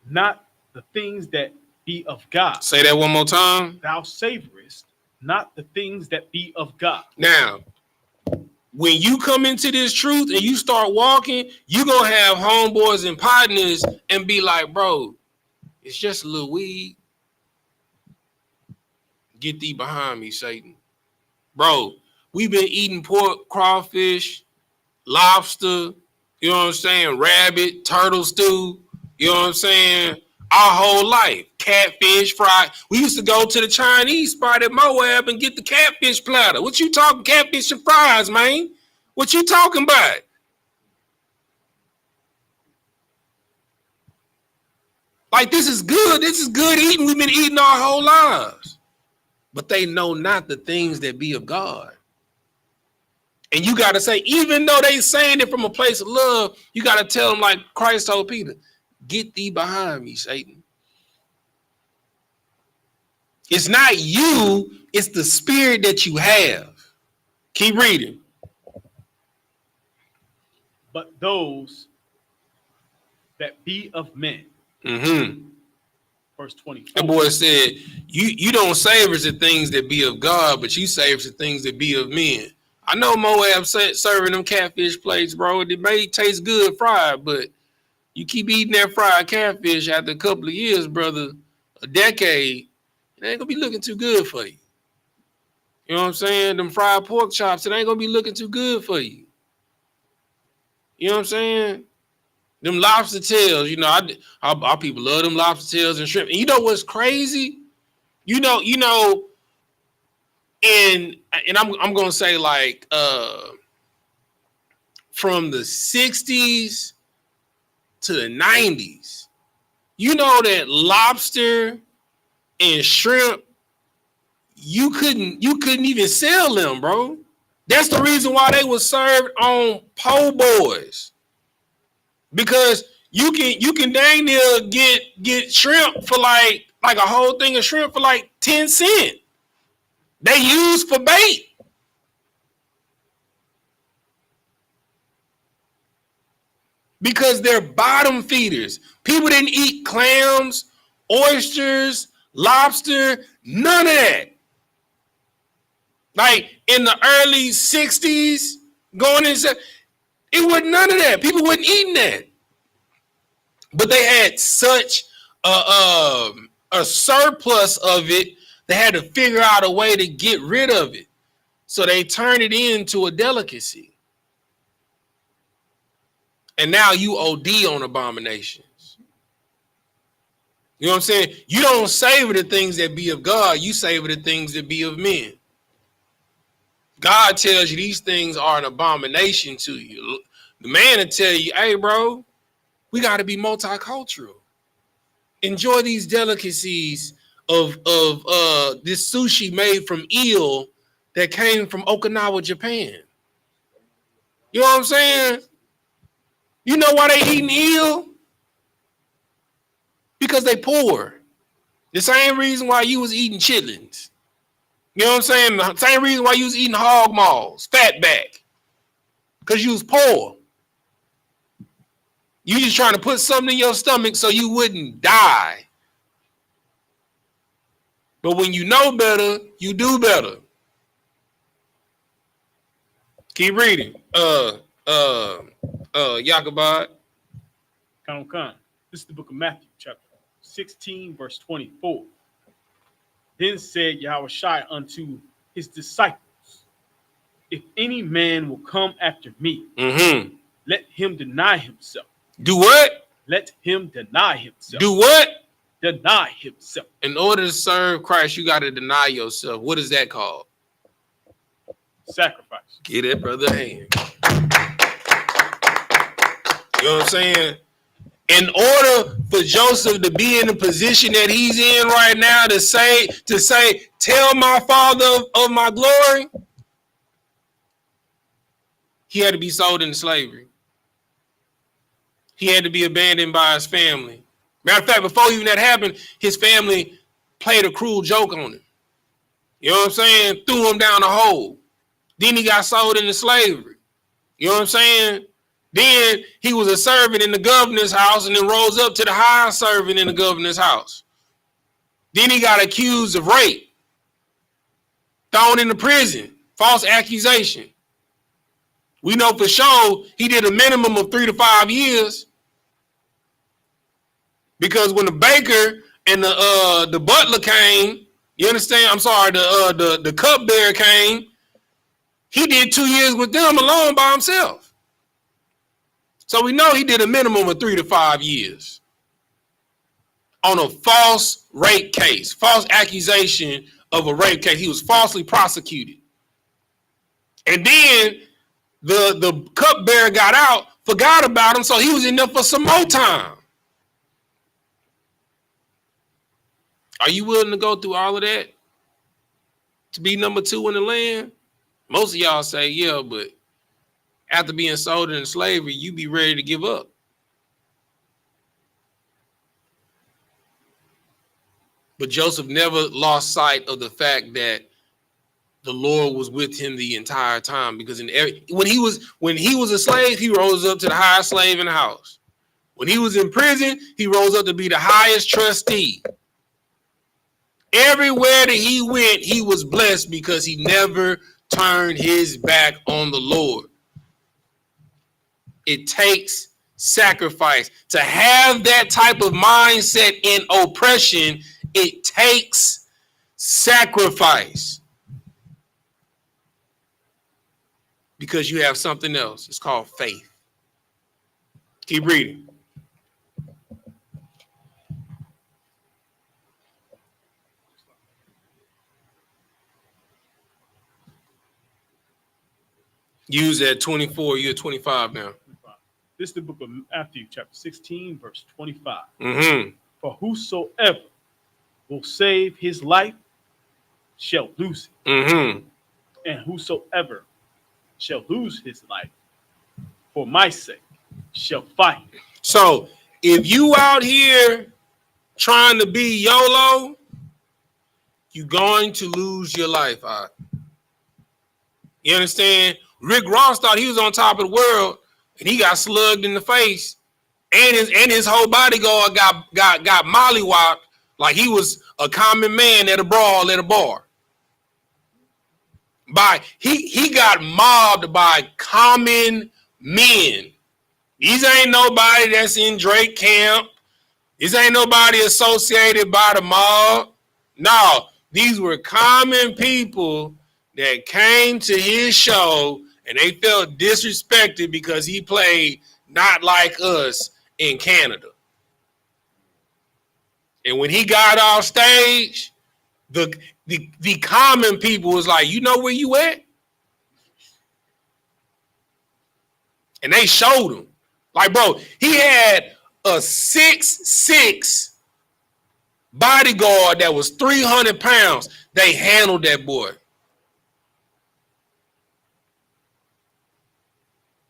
not the things that be of God. Say that one more time. Thou savorest not the things that be of God. Now, when you come into this truth and you start walking, you gonna have homeboys and partners and be like, bro, it's just a little weed. Get thee behind me, Satan. Bro, we've been eating pork, crawfish, lobster, you know what I'm saying? Rabbit, turtle stew, you know what I'm saying? Our whole life. Catfish, fried. We used to go to the Chinese spot at Moab and get the catfish platter. What you talking catfish and fries, man? What you talking about? Like, this is good. This is good eating. We've been eating our whole lives. But they know not the things that be of God. And you got to say, even though they saying it from a place of love, you got to tell them like Christ told Peter, get thee behind me, Satan. It's not you, it's the spirit that you have. Keep reading. But those that be of men, Mm-hmm. verse 24. That boy said, you don't savor the things that be of God, but you savor the things that be of men. I know Moab serving them catfish plates, bro. It may taste good fried, but you keep eating that fried catfish after a couple of years, brother, a decade, it ain't gonna be looking too good for you. You know what I'm saying? Them fried pork chops, it ain't gonna be looking too good for you. You know what I'm saying? Them lobster tails, you know, our people love them lobster tails and shrimp. And you know what's crazy? You know, and I'm gonna say like from the 60s to the 90s, you know that lobster and shrimp, you couldn't even sell them, bro. That's the reason why they were served on po' boys. Because you can dang near get shrimp for like a whole thing of shrimp for like 10 cents. They use for bait. Because they're bottom feeders. People didn't eat clams, oysters, lobster, none of that. Like in the early 60s, going into it wasn't none of that. People wasn't eating that. But they had such a surplus of it, they had to figure out a way to get rid of it. So they turned it into a delicacy. And now you OD on abominations. You know what I'm saying? You don't savor the things that be of God. You savor the things that be of men. God tells you these things are an abomination to you. The man will tell you, hey, bro, we got to be multicultural. Enjoy these delicacies of this sushi made from eel that came from Okinawa, Japan. You know what I'm saying? You know why they eating eel? Because they poor. The same reason why you was eating chitlins. You know what I'm saying? The same reason why you was eating hog maws, fatback. Because you was poor. You just trying to put something in your stomach so you wouldn't die. But when you know better, you do better. Keep reading. Yakubad. Come. This is the book of Matthew, chapter 16, verse 24. Then said Yahushua unto his disciples, if any man will come after me, let him deny himself. Do what? Let him deny himself. Do what? Deny himself. In order to serve Christ, you got to deny yourself. What is that called? Sacrifice. Get that brother a hand. You know what I'm saying? In order for Joseph to be in the position that he's in right now, to say, tell my father of my glory, he had to be sold into slavery. He had to be abandoned by his family. Matter of fact, before even that happened, his family played a cruel joke on him. You know what I'm saying? Threw him down a hole. Then he got sold into slavery. You know what I'm saying? Then he was a servant in the governor's house and then rose up to the highest servant in the governor's house. Then he got accused of rape. Thrown into prison. False accusation. We know for sure he did a minimum of 3 to 5 years. Because when the baker and the butler came, you understand? I'm sorry, the cupbearer came, he did 2 years with them alone by himself. So we know he did a minimum of 3 to 5 years on a false rape case, false accusation of a rape case. He was falsely prosecuted. And then the cupbearer got out, forgot about him, so he was in there for some more time. Are you willing to go through all of that to be number 2 in the land? Most of y'all say, yeah, but after being sold into slavery, you be ready to give up. But Joseph never lost sight of the fact that the Lord was with him the entire time, because when he was a slave, he rose up to the highest slave in the house. When he was in prison, he rose up to be the highest trustee. Everywhere that he went, he was blessed because he never turned his back on the Lord. It takes sacrifice to have that type of mindset in oppression. It takes sacrifice because you have something else. It's called faith. Keep reading. Use that 24, you're 25 now. This is the book of Matthew, chapter 16, verse 25. Mm-hmm. For whosoever will save his life shall lose it. Mm-hmm. And whosoever shall lose his life for my sake shall find it. So if you out here trying to be YOLO, you're going to lose your life. You understand? Rick Ross thought he was on top of the world, and he got slugged in the face, and his whole bodyguard got mollywopped like he was a common man at a brawl at a bar. He got mobbed by common men. These ain't nobody that's in Drake camp. These ain't nobody associated by the mob. No, these were common people that came to his show and they felt disrespected because he played not like us in Canada. And when he got off stage, the common people was like, you know where you at? And they showed him. Like, bro, he had a 6'6" bodyguard that was 300 pounds. They handled that boy.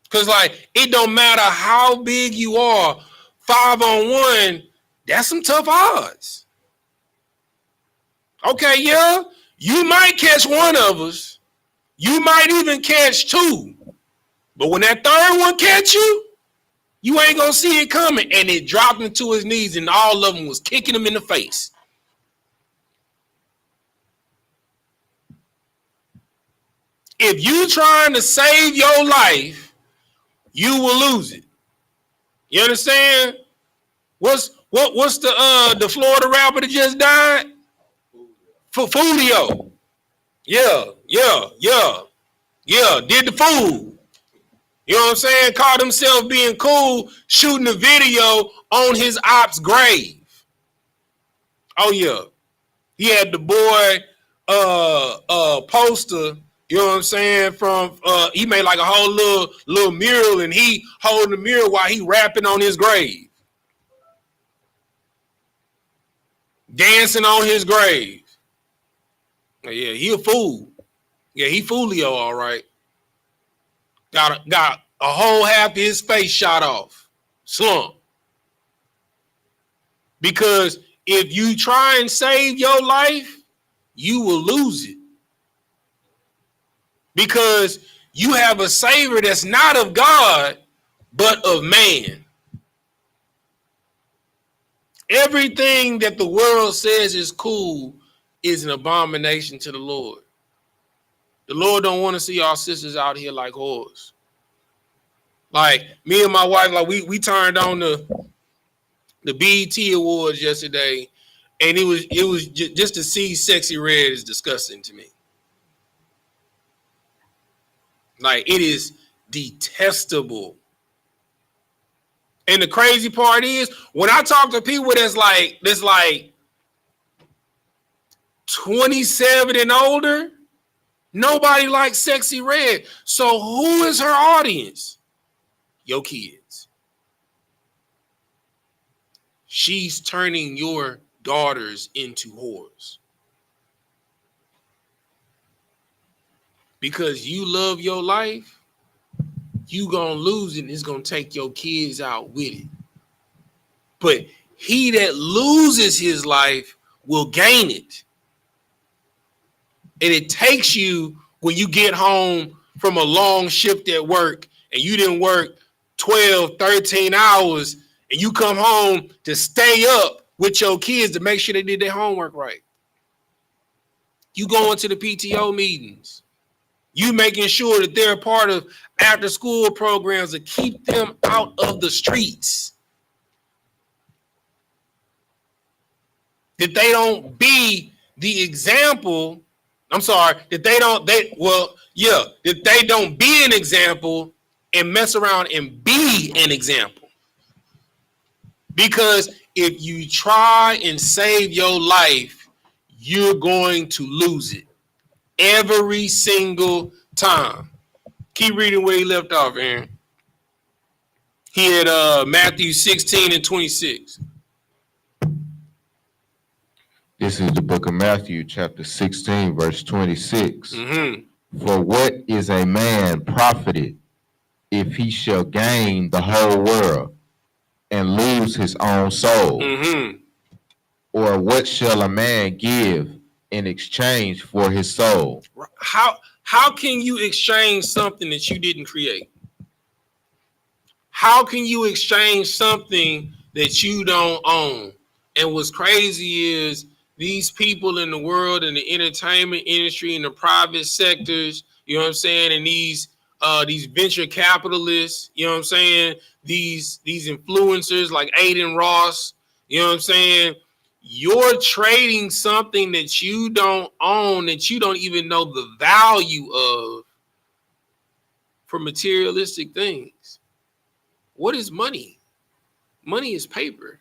Because, like, it don't matter how big you are, 5-on-1, that's some tough odds. Okay, yeah, you might catch one of us. You might even catch two. But when that third one catch you, you ain't going to see it coming. And it dropped him to his knees, and all of them was kicking him in the face. If you trying to save your life, you will lose it. You understand? What's the Florida rapper that just died? Fulio. Yeah. Did the fool. You know what I'm saying? Caught himself being cool, shooting a video on his op's grave. Oh yeah. He had the boy poster, you know what I'm saying, from he made like a whole little mural, and he holding the mural while he rapping on his grave. Dancing on his grave. Yeah, he a fool. Yeah, he Fulio, all right. Got a whole half of his face shot off. Slump. Because if you try and save your life, you will lose it. Because you have a savior that's not of God, but of man. Everything that the world says is cool is an abomination to the Lord. The Lord don't want to see our sisters out here like whores. Like me and my wife, like we turned on the BET Awards yesterday, and it was just to see Sexy Red is disgusting to me. Like, it is detestable. And the crazy part is, when I talk to people that's like 27 and older, nobody likes Sexy Red. So who is her audience? Your kids. She's turning your daughters into whores. Because you love your life, you gonna lose it, and it's gonna take your kids out with it. But he that loses his life will gain it. And it takes you, when you get home from a long shift at work and you didn't work 12, 13 hours, and you come home to stay up with your kids to make sure they did their homework right. You going to the PTO meetings. You making sure that they're a part of after school programs to keep them out of the streets. That they don't be the example. I'm sorry, that they don't be an example and mess around and be an example. Because if you try and save your life, you're going to lose it every single time. Keep reading where he left off, Aaron. He had Matthew 16 and 26. This is the book of Matthew, chapter 16, verse 26. For what is a man profited if he shall gain the whole world and lose his own soul? Or what shall a man give in exchange for his soul? How can you exchange something that you didn't create? How can you exchange something that you don't own? And what's crazy is these people in the world, in the entertainment industry, in the private sectors, you know what I'm saying, and these venture capitalists, you know what I'm saying, these influencers like Aiden Ross, you know what I'm saying, you're trading something that you don't own, that you don't even know the value of, for materialistic things. What is money? Money is paper.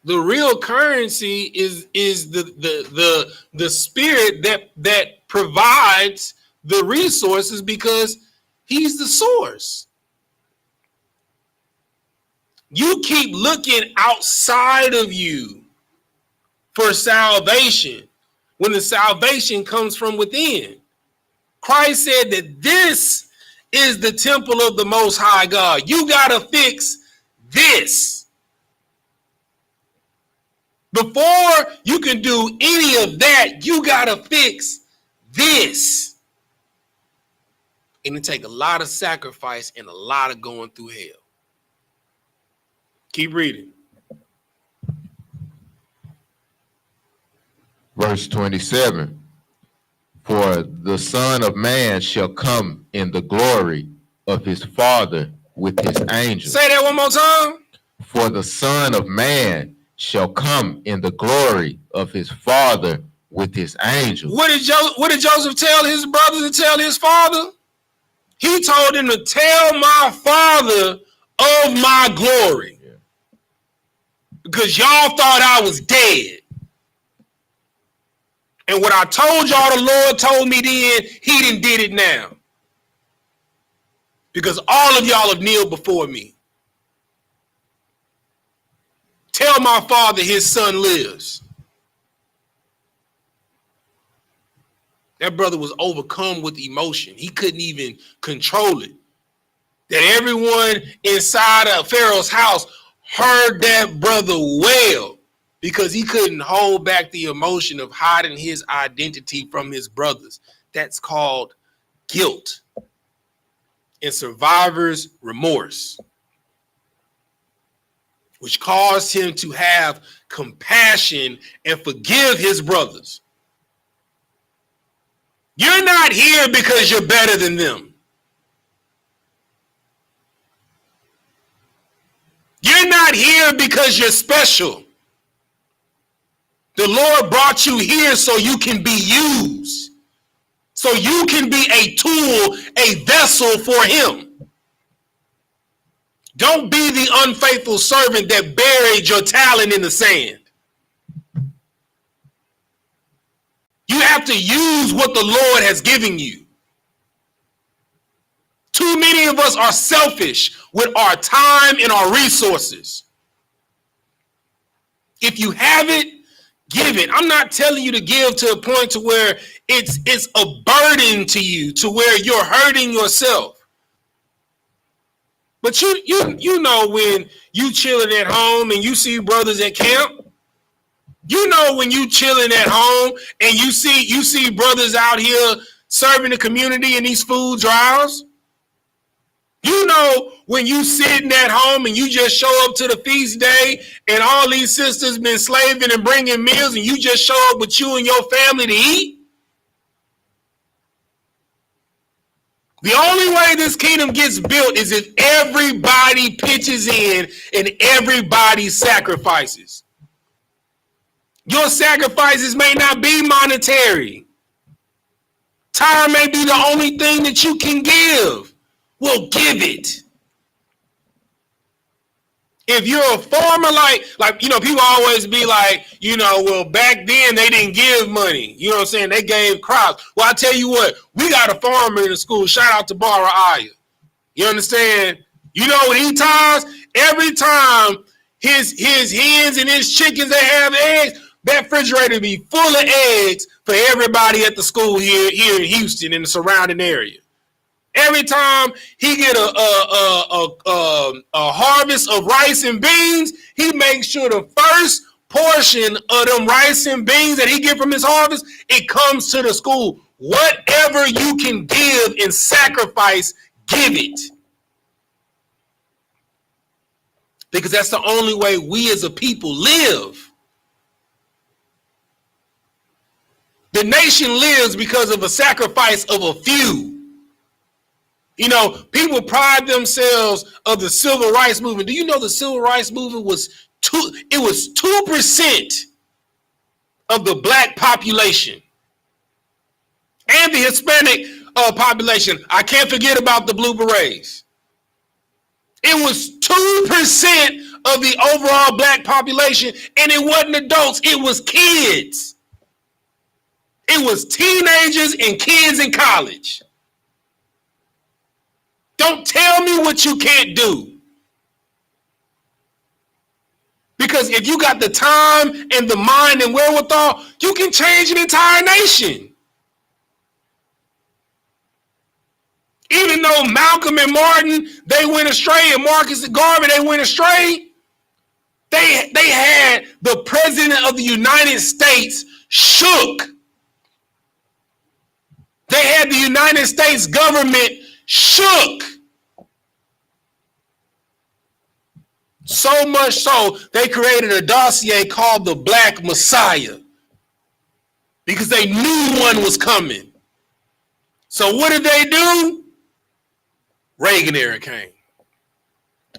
The real currency is the spirit that provides the resources, because he's the source. You keep looking outside of you for salvation when the salvation comes from within. Christ said that this is the temple of the Most High God. You got to fix this. Before you can do any of that, you got to fix this. And it take a lot of sacrifice and a lot of going through hell. Keep reading. Verse 27. For the Son of Man shall come in the glory of his Father with his angels. Say that one more time. For the Son of Man shall come in the glory of his Father with his angels. What did Joseph tell his brothers and tell his father? He told them to tell my Father of my glory. Yeah. Because y'all thought I was dead. And what I told y'all the Lord told me then, he done did it now. Because all of y'all have kneeled before me. Tell my Father his Son lives. That brother was overcome with emotion. He couldn't even control it. That everyone inside of Pharaoh's house heard that brother wail, because he couldn't hold back the emotion of hiding his identity from his brothers. That's called guilt and survivor's remorse, which caused him to have compassion and forgive his brothers. You're not here because you're better than them. You're not here because you're special. The Lord brought you here so you can be used, so you can be a tool, a vessel for him. Don't be the unfaithful servant that buried your talent in the sand. You have to use what the Lord has given you. Too many of us are selfish with our time and our resources. If you have it, give it. I'm not telling you to give to a point to where it's a burden to you, to where you're hurting yourself. But you know, when you chilling at home and you see brothers at camp, you know, when you chilling at home and you see brothers out here serving the community in these food drives, You know, when you sitting at home and you just show up to the feast day and all these sisters been slaving and bringing meals and you just show up with you and your family to eat? The only way this kingdom gets built is if everybody pitches in and everybody sacrifices. Your sacrifices may not be monetary. Time may be the only thing that you can give. Well, give it. If you're a farmer, like people always be like, well, back then they didn't give money. You know what I'm saying? They gave crops. Well, I tell you what, we got a farmer in the school. Shout out to Bara Aya. You understand? You know what he ties? Every time his hens and his chickens, they have eggs, that refrigerator be full of eggs for everybody at the school here in Houston and the surrounding area. Every time he get a harvest of rice and beans, he makes sure the first portion of them rice and beans that he get from his harvest, it comes to the school. Whatever you can give and sacrifice, give it. Because that's the only way we as a people live. The nation lives because of a sacrifice of a few. People pride themselves of the civil rights movement. Do you know the civil rights movement was 2% of the black population and the Hispanic population. I can't forget about the Blue Berets. It was 2% of the overall black population, and it wasn't adults, it was kids. It was teenagers and kids in college. Don't tell me what you can't do. Because if you got the time and the mind and wherewithal, you can change an entire nation. Even though Malcolm and Martin, they went astray, and Marcus and Garvey, they went astray, they had the president of the United States shook. They had the United States government shook. So much so, they created a dossier called the Black Messiah because they knew one was coming. So what did they do? Reagan era came.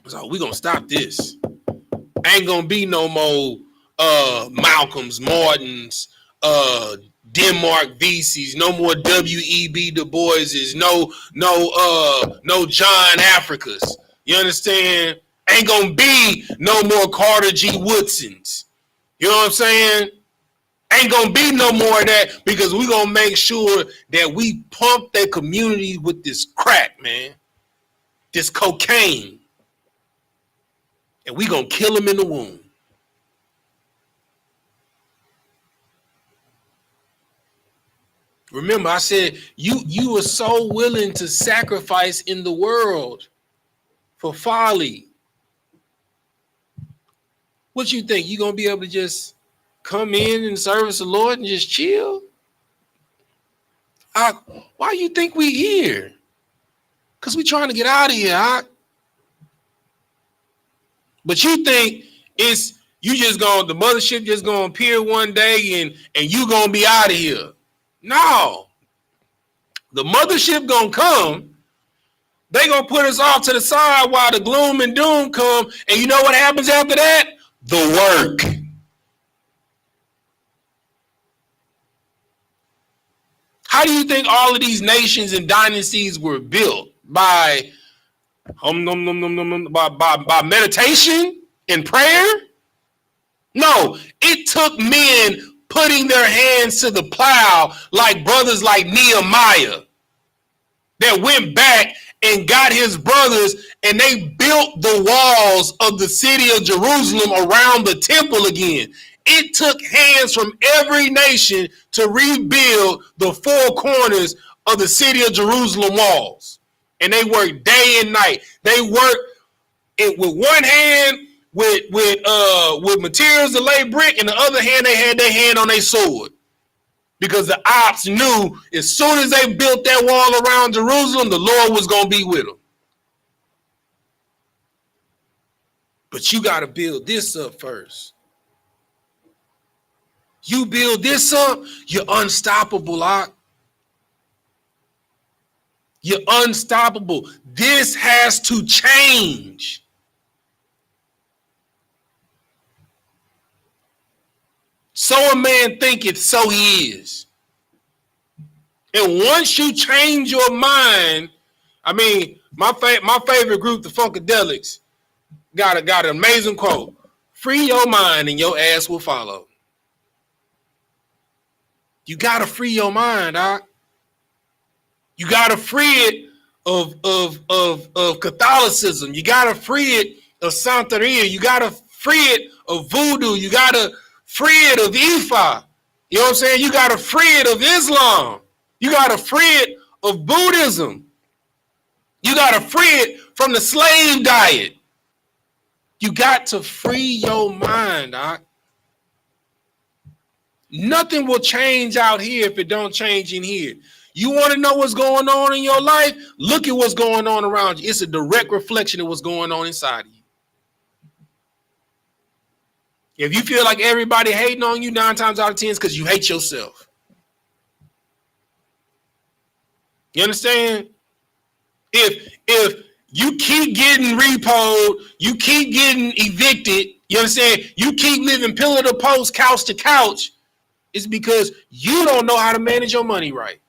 So we're going to stop this. Ain't going to be no more Malcolms, Martins, Denmark VCs, no more W.E.B. Du Boises, no John Africas. You understand? Ain't gonna be no more Carter G. Woodsons. You know what I'm saying? Ain't gonna be no more of that because we gonna make sure that we pump their community with this crack, man. This cocaine. And we gonna kill them in the womb. Remember, I said you were so willing to sacrifice in the world for folly. What you think? You gonna be able to just come in and service the Lord and just chill? Why you think we here? Because we trying to get out of here. But you think it's the mothership just gonna appear one day and you gonna be out of here. No. The mothership gonna come. They gonna put us off to the side while the gloom and doom come. And you know what happens after that? The work. How do you think all of these nations and dynasties were built? By meditation and prayer? No, it took men putting their hands to the plow like brothers like Nehemiah that went back and got his brothers and they built the walls of the city of Jerusalem around the temple again. It took hands from every nation to rebuild the four corners of the city of Jerusalem walls. And they worked day and night. They worked it with one hand with materials to lay brick, and the other hand they had their hand on their sword. Because the ops knew as soon as they built that wall around Jerusalem, the Lord was going to be with them. But you got to build this up first. You build this up, you're unstoppable, Ak. You're unstoppable. This has to change. So a man thinketh, so he is. And once you change your mind, I mean, my favorite group, the Funkadelics, got an amazing quote. Free your mind and your ass will follow. You got to free your mind, Doc. You got to free it of Catholicism. You got to free it of Santeria. You got to free it of voodoo. You got to free it of Ifa. You know what I'm saying? You got to free it of Islam. You got to free it of Buddhism. You got to free it from the slave diet. You got to free your mind, Doc. Nothing will change out here if it don't change in here. You want to know what's going on in your life? Look at what's going on around you. It's a direct reflection of what's going on inside of you. If you feel like everybody hating on you 9 times out of 10, it's because you hate yourself. You understand? If you keep getting repoed, you keep getting evicted, you understand? You keep living pillar to post, couch to couch, it's because you don't know how to manage your money right.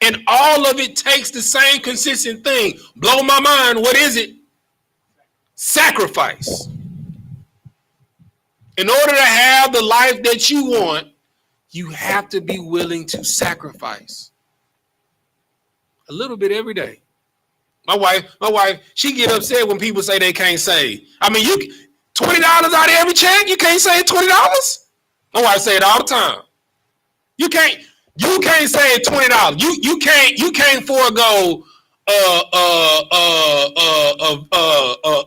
And all of it takes the same consistent thing. Blow my mind. What is it? Sacrifice. In order to have the life that you want, you have to be willing to sacrifice a little bit every day. My wife, she get upset when people say they can't save. I mean, you $20 out of every check, you can't save $20. My wife say it all the time. You can't save $20. You can't forego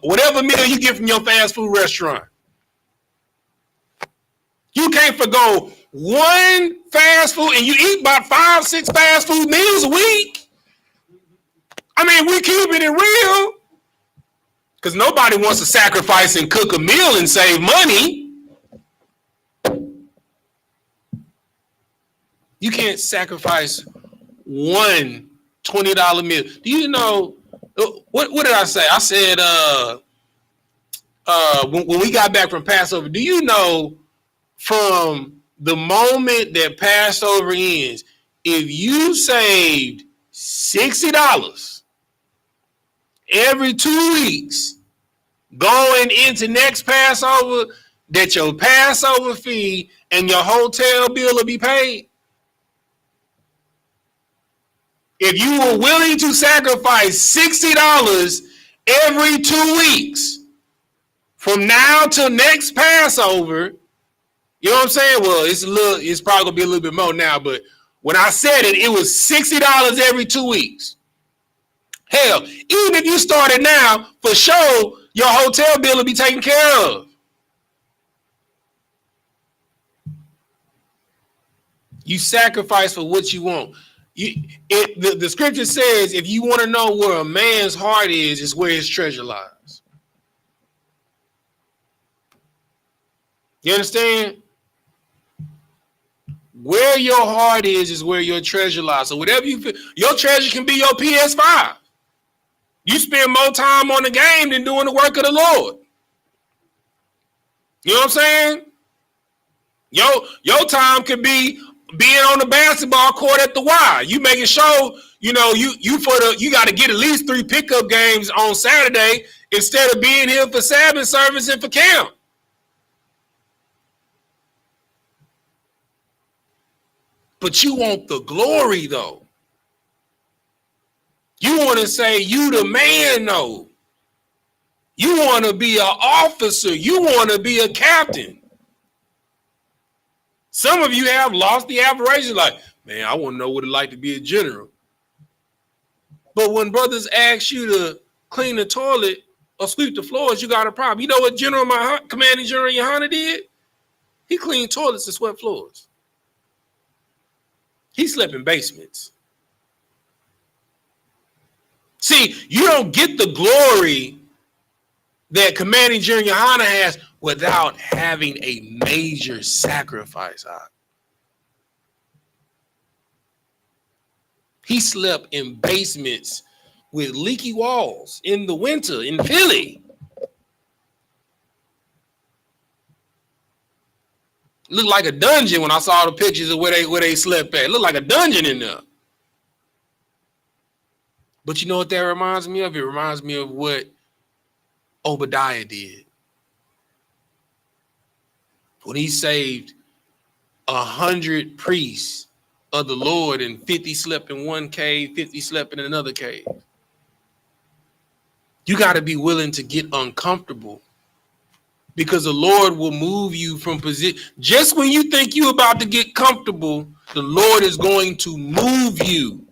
whatever meal you get from your fast food restaurant. You can't forgo one fast food, and you eat about 5-6 fast food meals a week. I mean, we keeping it real, because nobody wants to sacrifice and cook a meal and save money. You can't sacrifice one $20 meal. Do you know what did I say? I said when we got back from Passover, do you know from the moment that Passover ends, if you saved $60 every 2 weeks going into next Passover, that your Passover fee and your hotel bill will be paid? If you were willing to sacrifice $60 every 2 weeks from now till next Passover, you know what I'm saying? Well, it's probably gonna be a little bit more now, but when I said it, it was $60 every 2 weeks. Hell, even if you started now, for sure, your hotel bill will be taken care of. You sacrifice for what you want. The scripture says, if you want to know where a man's heart is, it's where his treasure lies. You understand? Where your heart is where your treasure lies. So whatever you feel, your treasure can be your PS5. You spend more time on the game than doing the work of the Lord. You know what I'm saying? Your time could be being on the basketball court at the Y. You making sure, you got to get at least 3 pickup games on Saturday instead of being here for Sabbath service and for camp. But you want the glory, though. You want to say you the man, though. You want to be an officer. You want to be a captain. Some of you have lost the aspiration, like, man, I want to know what it's like to be a general. But when brothers ask you to clean the toilet or sweep the floors, you got a problem. You know what Commanding General YAHANNA did? He cleaned toilets and swept floors. He slept in basements. See, you don't get the glory that Commanding General YAHANNA has without having a major sacrifice. He slept in basements with leaky walls in the winter in Philly. Looked like a dungeon when I saw the pictures of where they slept at. It looked like a dungeon in there. But you know what that reminds me of? It reminds me of what Obadiah did. When he saved 100 priests of the Lord, and 50 slept in one cave, 50 slept in another cave. You got to be willing to get uncomfortable, because the Lord will move you from position. Just when you think you're about to get comfortable, the Lord is going to move you.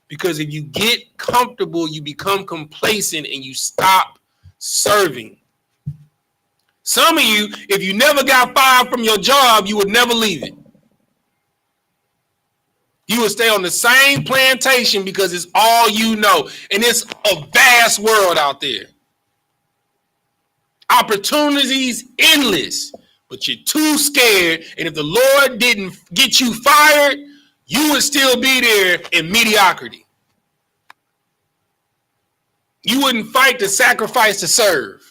Because if you get comfortable, you become complacent and you stop serving. Some of you, if you never got fired from your job, you would never leave it. You would stay on the same plantation because it's all you know. And it's a vast world out there. Opportunities endless, but you're too scared. And if the Lord didn't get you fired, you would still be there in mediocrity. You wouldn't fight to sacrifice to serve.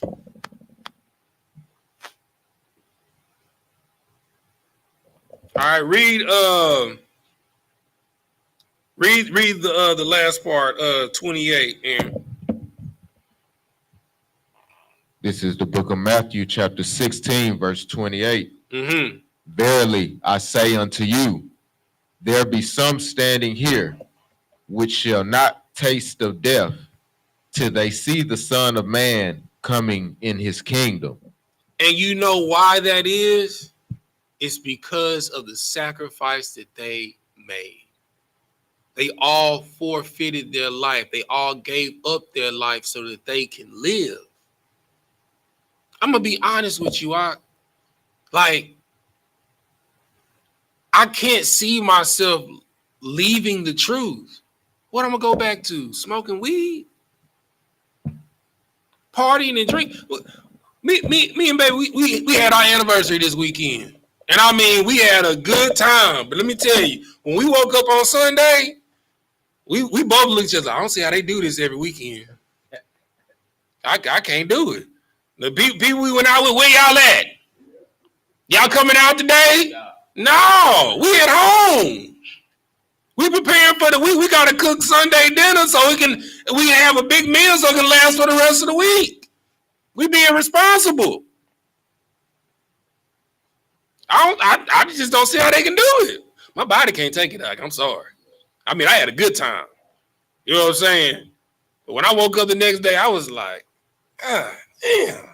All right, read the last part, 28, Aaron. This is the book of Matthew, chapter 16, verse 28. Mm-hmm. Verily, I say unto you, there be some standing here which shall not taste of death till they see the Son of Man coming in his kingdom. And you know why that is? It's because of the sacrifice that they made. They all forfeited their life. They all gave up their life so that they can live. I'm going to be honest with you. I can't see myself leaving the truth. What I'm going to go back to? Smoking weed? Partying and drink? Me and baby, we had our anniversary this weekend. And I mean, we had a good time. But let me tell you, when we woke up on Sunday, we both looked at each other. I don't see how they do this every weekend. I can't do it. The people we went out with, where y'all at? Y'all coming out today? No, we at home. We preparing for the week. We got to cook Sunday dinner so we can have a big meal so it can last for the rest of the week. We being responsible. I just don't see how they can do it. My body can't take it. I'm sorry. I mean, I had a good time. You know what I'm saying? But when I woke up the next day, I was like, God damn.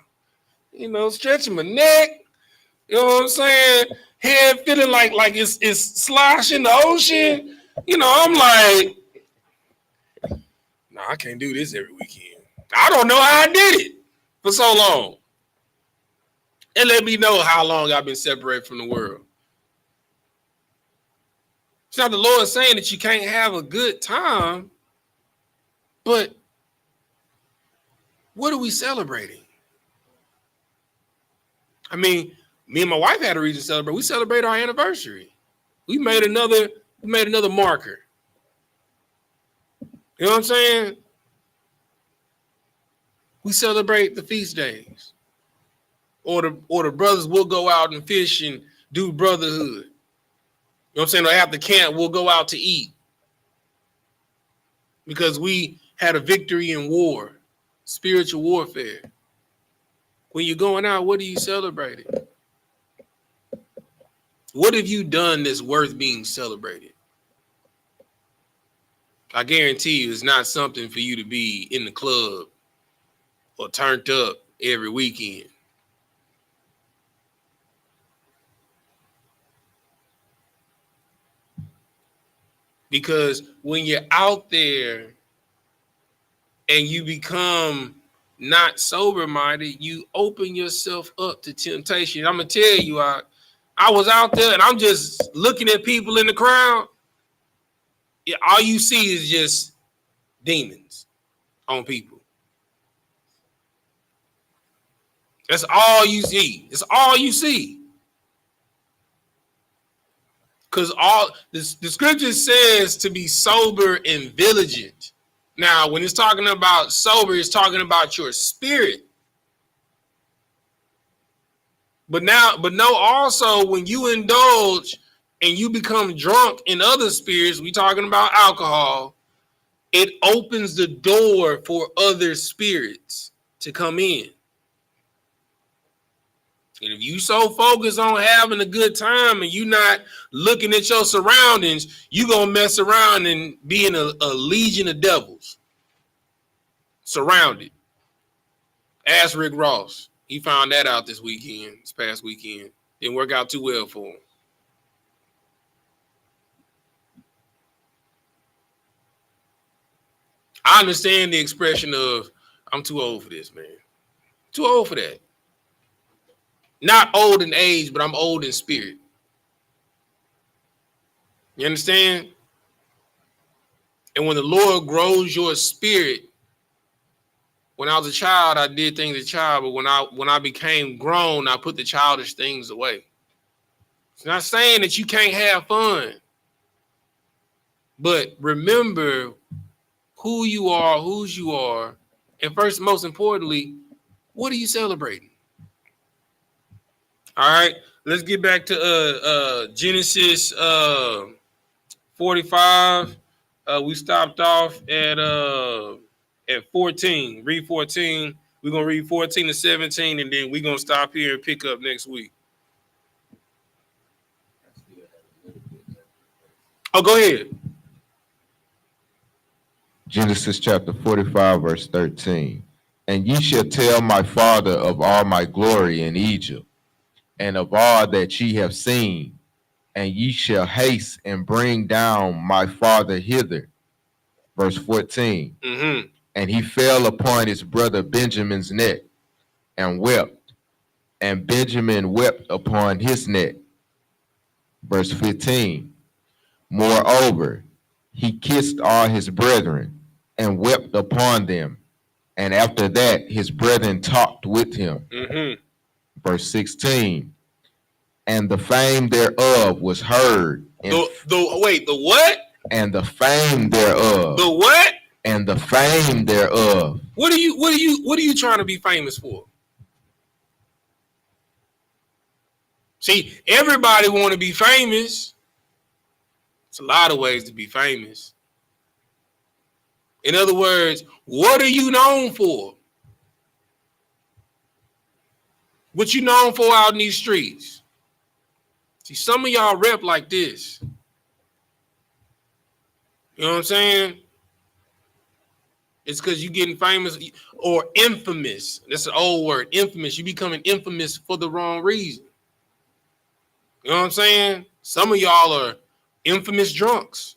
You know, stretching my neck. You know what I'm saying? Head feeling like it's slosh in the ocean. You know, I'm like, no, I can't do this every weekend. I don't know how I did it for so long. And let me know how long I've been separated from the world. It's not the Lord saying that you can't have a good time, but what are we celebrating? I mean, me and my wife had a reason to celebrate. We celebrate our anniversary. We made another marker. You know what I'm saying? We celebrate the feast days. Or the brothers will go out and fish and do brotherhood. You know what I'm saying? Or after camp, we'll go out to eat. Because we had a victory in war, spiritual warfare. When you're going out, what are you celebrating? What have you done that's worth being celebrated? I guarantee you it's not something for you to be in the club or turned up every weekend. Because when you're out there and you become not sober-minded, you open yourself up to temptation. I'm going to tell you, I was out there and I'm just looking at people in the crowd. All you see is just demons. on people. That's all you see. It's all you see. Because all the scripture says to be sober and vigilant. Now, when it's talking about sober, it's talking about your spirit. But know also when you indulge and you become drunk in other spirits, we talking about alcohol, it opens the door for other spirits to come in. And if you so focused on having a good time and you not looking at your surroundings, you gonna mess around and be in a legion of devils. Surrounded. Ask Rick Ross. He found that out this past weekend. Didn't work out too well for him. I understand the expression of, I'm too old for this, man. Too old for that. Not old in age, but I'm old in spirit. You understand? And when the Lord grows your spirit, when I was a child, I did things as a child, but when I became grown, I put the childish things away. It's not saying that you can't have fun, but remember who you are, whose you are, and first, most importantly, what are you celebrating? All right, let's get back to Genesis 45. We stopped off at 14. Read 14. We're gonna read 14 to 17, and then we're gonna stop here and pick up next week. Oh, go ahead. Genesis chapter 45, verse 13. And ye shall tell my father of all my glory in Egypt, and of all that ye have seen, and ye shall haste and bring down my father hither. Verse 14. Mm-hmm. And he fell upon his brother Benjamin's neck and wept, and Benjamin wept upon his neck. Verse 15. Moreover, he kissed all his brethren and wept upon them. And after that, his brethren talked with him. Mm-hmm. Verse 16. And the fame thereof was heard. The what? And the fame thereof. The what? And the fame thereof. What are you trying to be famous for? See, everybody want to be famous. It's a lot of ways to be famous. In other words, what are you known for? What you known for out in these streets? See, some of y'all rep like this. You know what I'm saying? It's because you getting famous or infamous. That's an old word, infamous. You becoming infamous for the wrong reason. You know what I'm saying? Some of y'all are infamous drunks.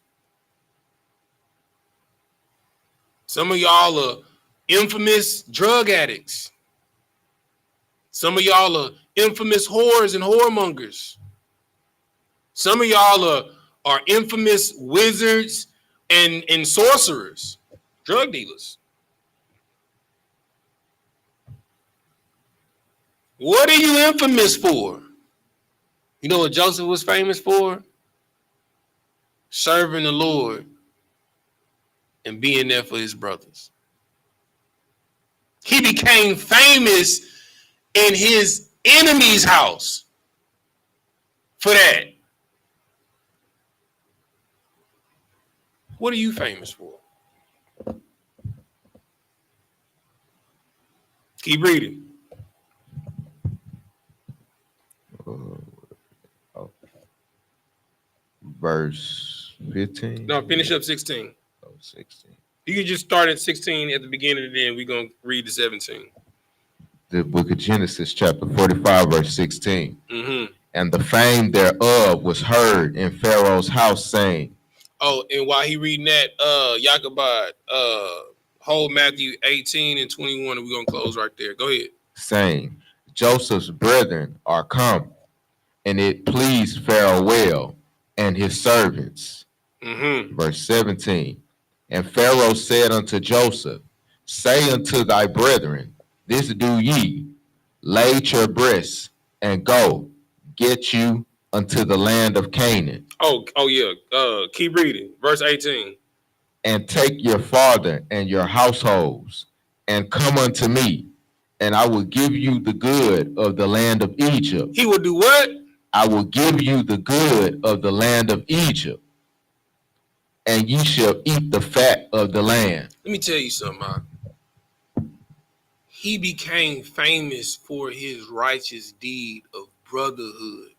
Some of y'all are infamous drug addicts. Some of y'all are infamous whores and whoremongers. Some of y'all are infamous wizards and sorcerers, drug dealers. What are you infamous for? You know what Joseph was famous for? Serving the Lord and being there for his brothers. He became famous in his enemy's house for that. What are you famous for? Keep reading. Verse 15. No, finish up 16. Oh, 16. You can just start at 16 at the beginning, and then we're going to read the 17. The book of Genesis, chapter 45, verse 16. Mm-hmm. And the fame thereof was heard in Pharaoh's house, saying. Oh, and while he reading that, Yahakabad, hold Matthew 18 and 21, and we're going to close right there. Go ahead. Saying, Joseph's brethren are come, and it pleased Pharaoh well, and his servants. Mm-hmm. Verse 17. And Pharaoh said unto Joseph, Say unto thy brethren, this do ye, lade your breasts, and go, get you unto the land of Canaan. Oh yeah. Keep reading. Verse 18. And take your father and your households, and come unto me, and I will give you the good of the land of Egypt. He will do what? I will give you the good of the land of Egypt, and ye shall eat the fat of the land. Let me tell you something, man. He became famous for his righteous deed of brotherhood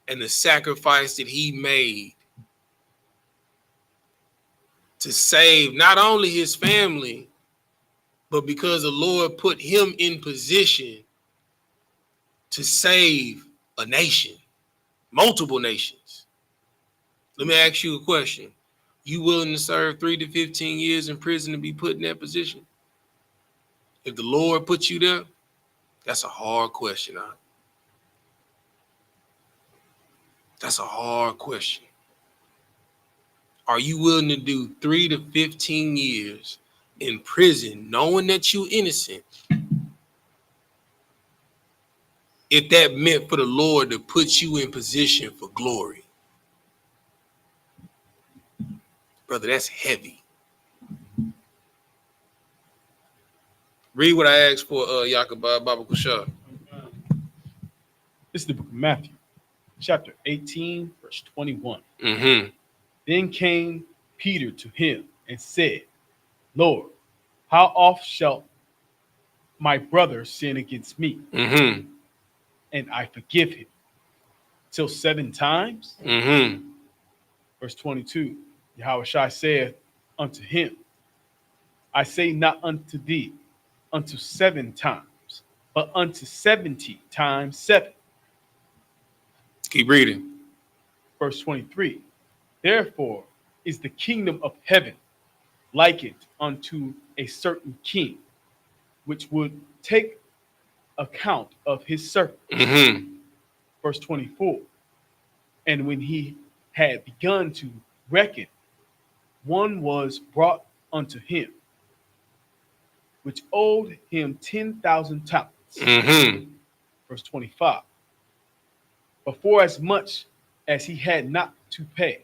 and the sacrifice that he made to save not only his family, but because the Lord put him in position to save a nation, multiple nations. Let me ask you a question. You willing to serve 3 to 15 years in prison to be put in that position? If the Lord put you there, that's a hard question, huh? That's a hard question. Are you willing to do 3 to 15 years in prison knowing that you're innocent if that meant for the Lord to put you in position for glory? Brother, that's heavy. Read what I asked for, Yakubah Baba Kushar. This is the book of Matthew, chapter 18, verse 21. Mm-hmm. Then came Peter to him and said, Lord, how oft shall my brother sin against me, Mm-hmm. and I forgive him? Till 7 times? Mm-hmm. Verse 22, Yahushua saith unto him, I say not unto thee, unto 7 times, but unto 70 times 7. Keep reading. Verse 23, therefore is the kingdom of heaven likened unto a certain king, which would take account of his servants. Mm-hmm. Verse 24, and when he had begun to reckon, one was brought unto him, which owed him 10,000 talents. Mm-hmm. Verse 25, but for as much as he had not to pay,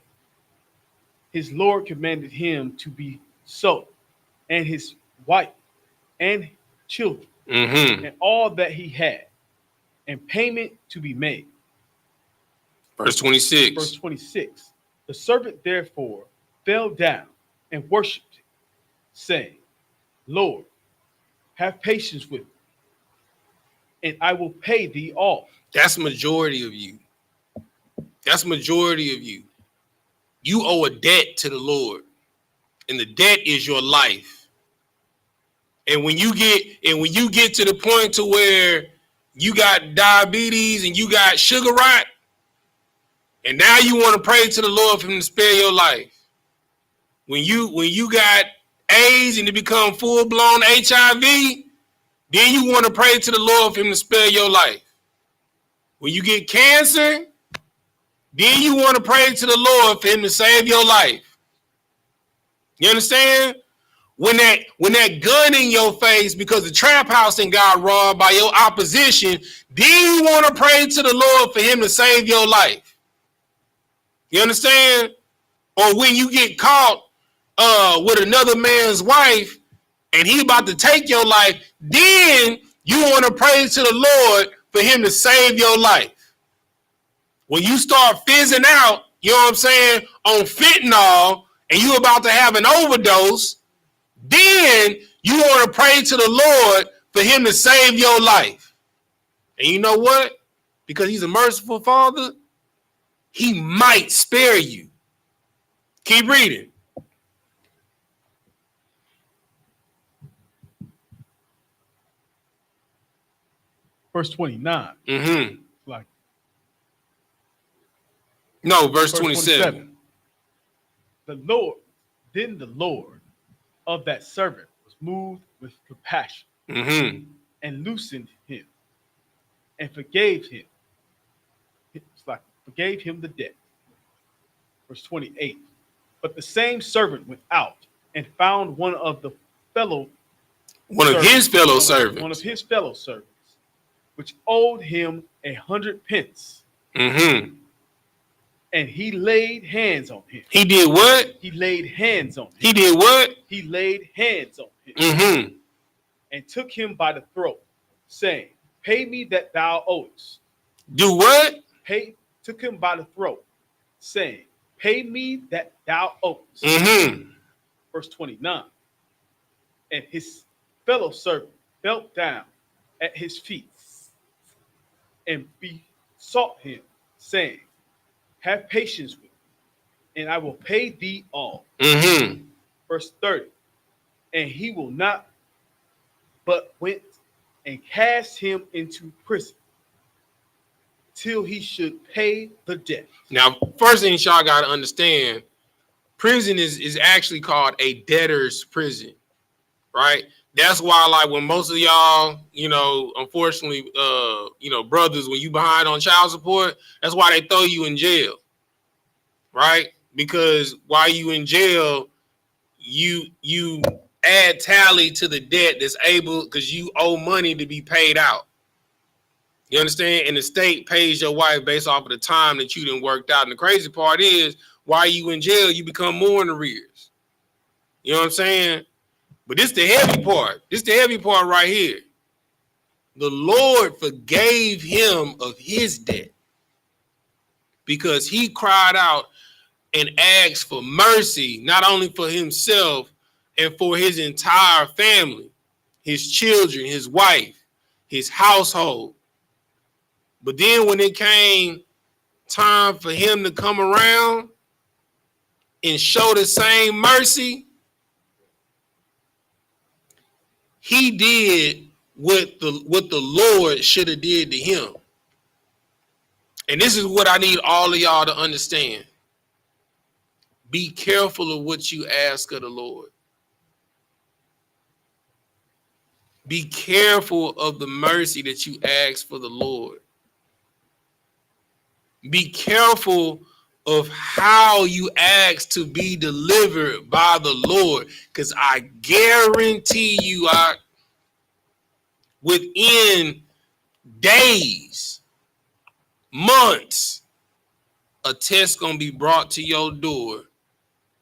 his Lord commanded him to be sold, and his wife and children, Mm-hmm. and all that he had, and payment to be made. Verse 26. Verse 26, the servant therefore fell down and worshipped him, saying, Lord, have patience with me, and I will pay thee all. That's majority of you. That's majority of you. You owe a debt to the Lord, and the debt is your life. And when you get to the point to where you got diabetes and you got sugar rot, and now you want to pray to the Lord for him to spare your life. When you got AIDS and it become full-blown HIV, then you want to pray to the Lord for him to spare your life. When you get cancer, then you want to pray to the Lord for him to save your life. You understand? When that gun in your face because the trap house and got robbed by your opposition, then you want to pray to the Lord for him to save your life. You understand? Or when you get caught with another man's wife and he about to take your life, then you want to pray to the Lord for him to save your life. When you start fizzing out, you know what I'm saying, on fentanyl and you about to have an overdose, then you want to pray to the Lord for him to save your life. And you know what? Because he's a merciful father, he might spare you. Keep reading. Verse 29. Mm-hmm. Like No, verse 27. The Lord of that servant was moved with compassion Mm-hmm. and loosened him and forgave him. It's like forgave him the debt. Verse 28. But the same servant went out and found one of the fellow One of his fellow one of servants. his fellow servants, which owed him 100 pence. Mm-hmm. And he laid hands on him. He did what? He laid hands on him. He did what? He laid hands on him. Mm-hmm. And took him by the throat, saying, pay me that thou owest. Do what? Took him by the throat, saying, pay me that thou owest. Mm-hmm. Verse 29. And his fellow servant fell down at his feet and besought him, saying, have patience with me, and I will pay thee all. Mm-hmm. Verse 30. And he will not, but went and cast him into prison till he should pay the debt. Now, first thing y'all got to understand, prison is actually called a debtor's prison, right? That's why, like, when most of y'all, unfortunately, brothers, when you behind on child support, that's why they throw you in jail, right? Because while you in jail, you add tally to the debt that's able, because you owe money to be paid out. You understand? And the state pays your wife based off of the time that you done worked out. And the crazy part is, while you in jail, you become more in arrears. You know what I'm saying? But this the heavy part. This the heavy part right here. The Lord forgave him of his debt because he cried out and asked for mercy, not only for himself and for his entire family, his children, his wife, his household. But then when it came time for him to come around and show the same mercy, he did what the Lord should have did to him. And this is what I need all of y'all to understand. Be careful of what you ask of the Lord. Be careful of the mercy that you ask for the Lord. Be careful of how you ask to be delivered by the Lord, because I guarantee you, within days, months, a test gonna be brought to your door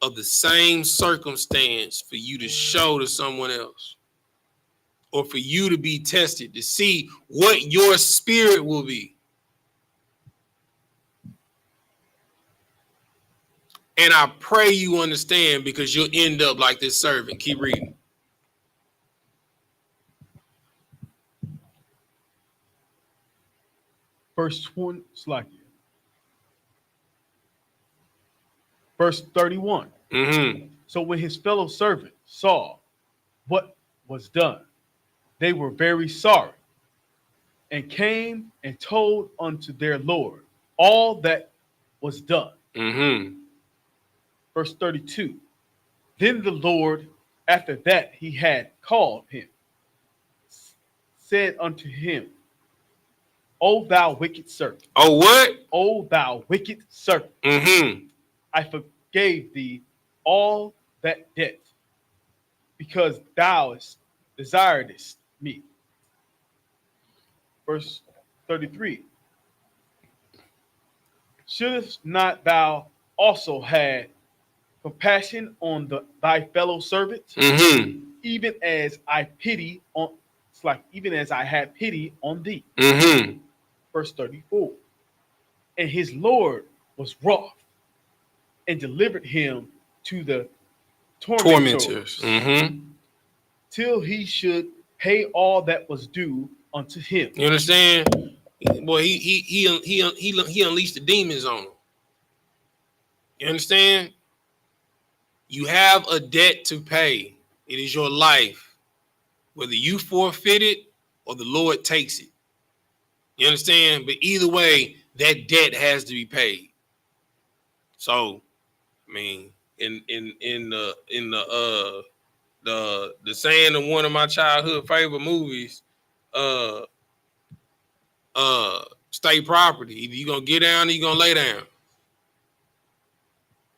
of the same circumstance for you to show to someone else, or for you to be tested to see what your spirit will be. And I pray you understand, because you'll end up like this servant. Keep reading. Verse 31. Mm-hmm. So when his fellow servants saw what was done, they were very sorry, and came and told unto their Lord all that was done. Mm-hmm. Verse 32. Then the Lord, after that he had called him, said unto him, O thou wicked servant. Oh, what? O thou wicked servant. Mm-hmm. I forgave thee all that debt, because thou desiredest me. Verse 33. Shouldst not thou also had compassion on thy fellow servant, Mm-hmm. even as I had pity on thee? Mm-hmm. Verse 34. And his Lord was wroth and delivered him to the tormentors. Mm-hmm. Till he should pay all that was due unto him. You understand? Boy, he unleashed the demons on him. You understand? You have a debt to pay. It is your life. Whether you forfeit it or the Lord takes it. You understand? But either way, that debt has to be paid. So, I mean, in the saying of one of my childhood favorite movies, state property. Either you're gonna get down or you're gonna lay down.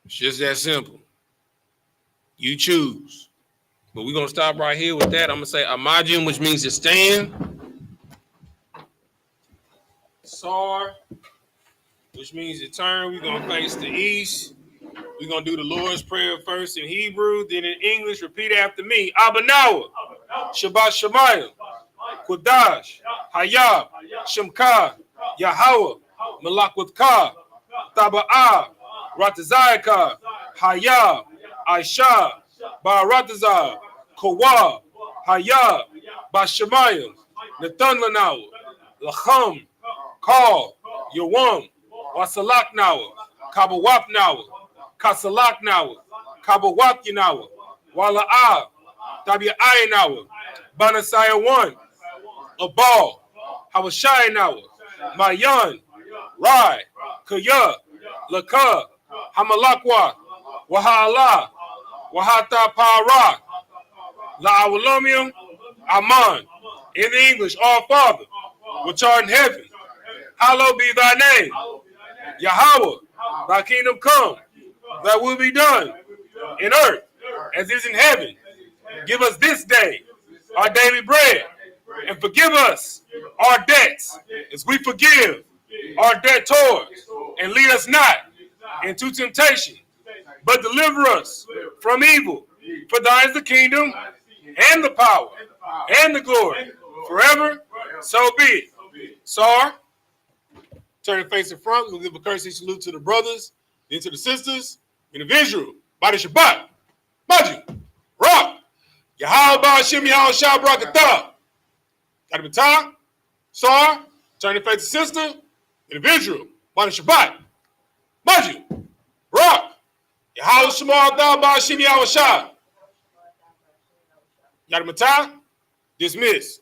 It's just that simple. You choose. But we're gonna stop right here with that. I'm gonna say Amajim, which means to stand. Sar, which means to turn. We're gonna face the east. We're gonna do the Lord's Prayer first in Hebrew, then in English. Repeat after me. Abanawa, Shabbat Shemayim, Kodash, Hayab, Shemka, Yahweh, Malakwatka, Taba'ah, Ratazayaka, Hayab, Aisha, Baratazah, Kawab, Hayab, Bashemayim, Nathan Lanawa, Lacham, Kal, Yawam, Wasalak Nawa, Kabawap Nawa, Kasalak Nawa, Kabawap Yanawa, Wala'ah, Tabi'ai Nawa, Banasaya 1, Abal, Hawashai Nawa, Mayan, Rai, Kaya, Laka, Hamalakwa, Wahala, Wahata Para, La'awalamium, Aman. In the English, Our Father, which art in heaven, hallowed be thy name. Yahweh, thy kingdom come, thy will be done in earth as it is in heaven. Give us this day our daily bread, and forgive us our debts as we forgive our debtors. And lead us not into temptation, but deliver us from evil. For thine is the kingdom, and the power, and the glory, forever. So be it. Sar, turn your face in front. We'll give a courtesy salute to the brothers, then to the sisters, in the visual. Body Shabbat. Maju. Rock. Yahweh Ba'ashim Yahweh Shah Brakatah. Got it, Batah. Sar, turn your face to sister, individual. Body Shabbat. Maju. Rock. Yahweh Shema Thou Ba'ashim Yahweh Shah. Got it, Matah. Dismiss.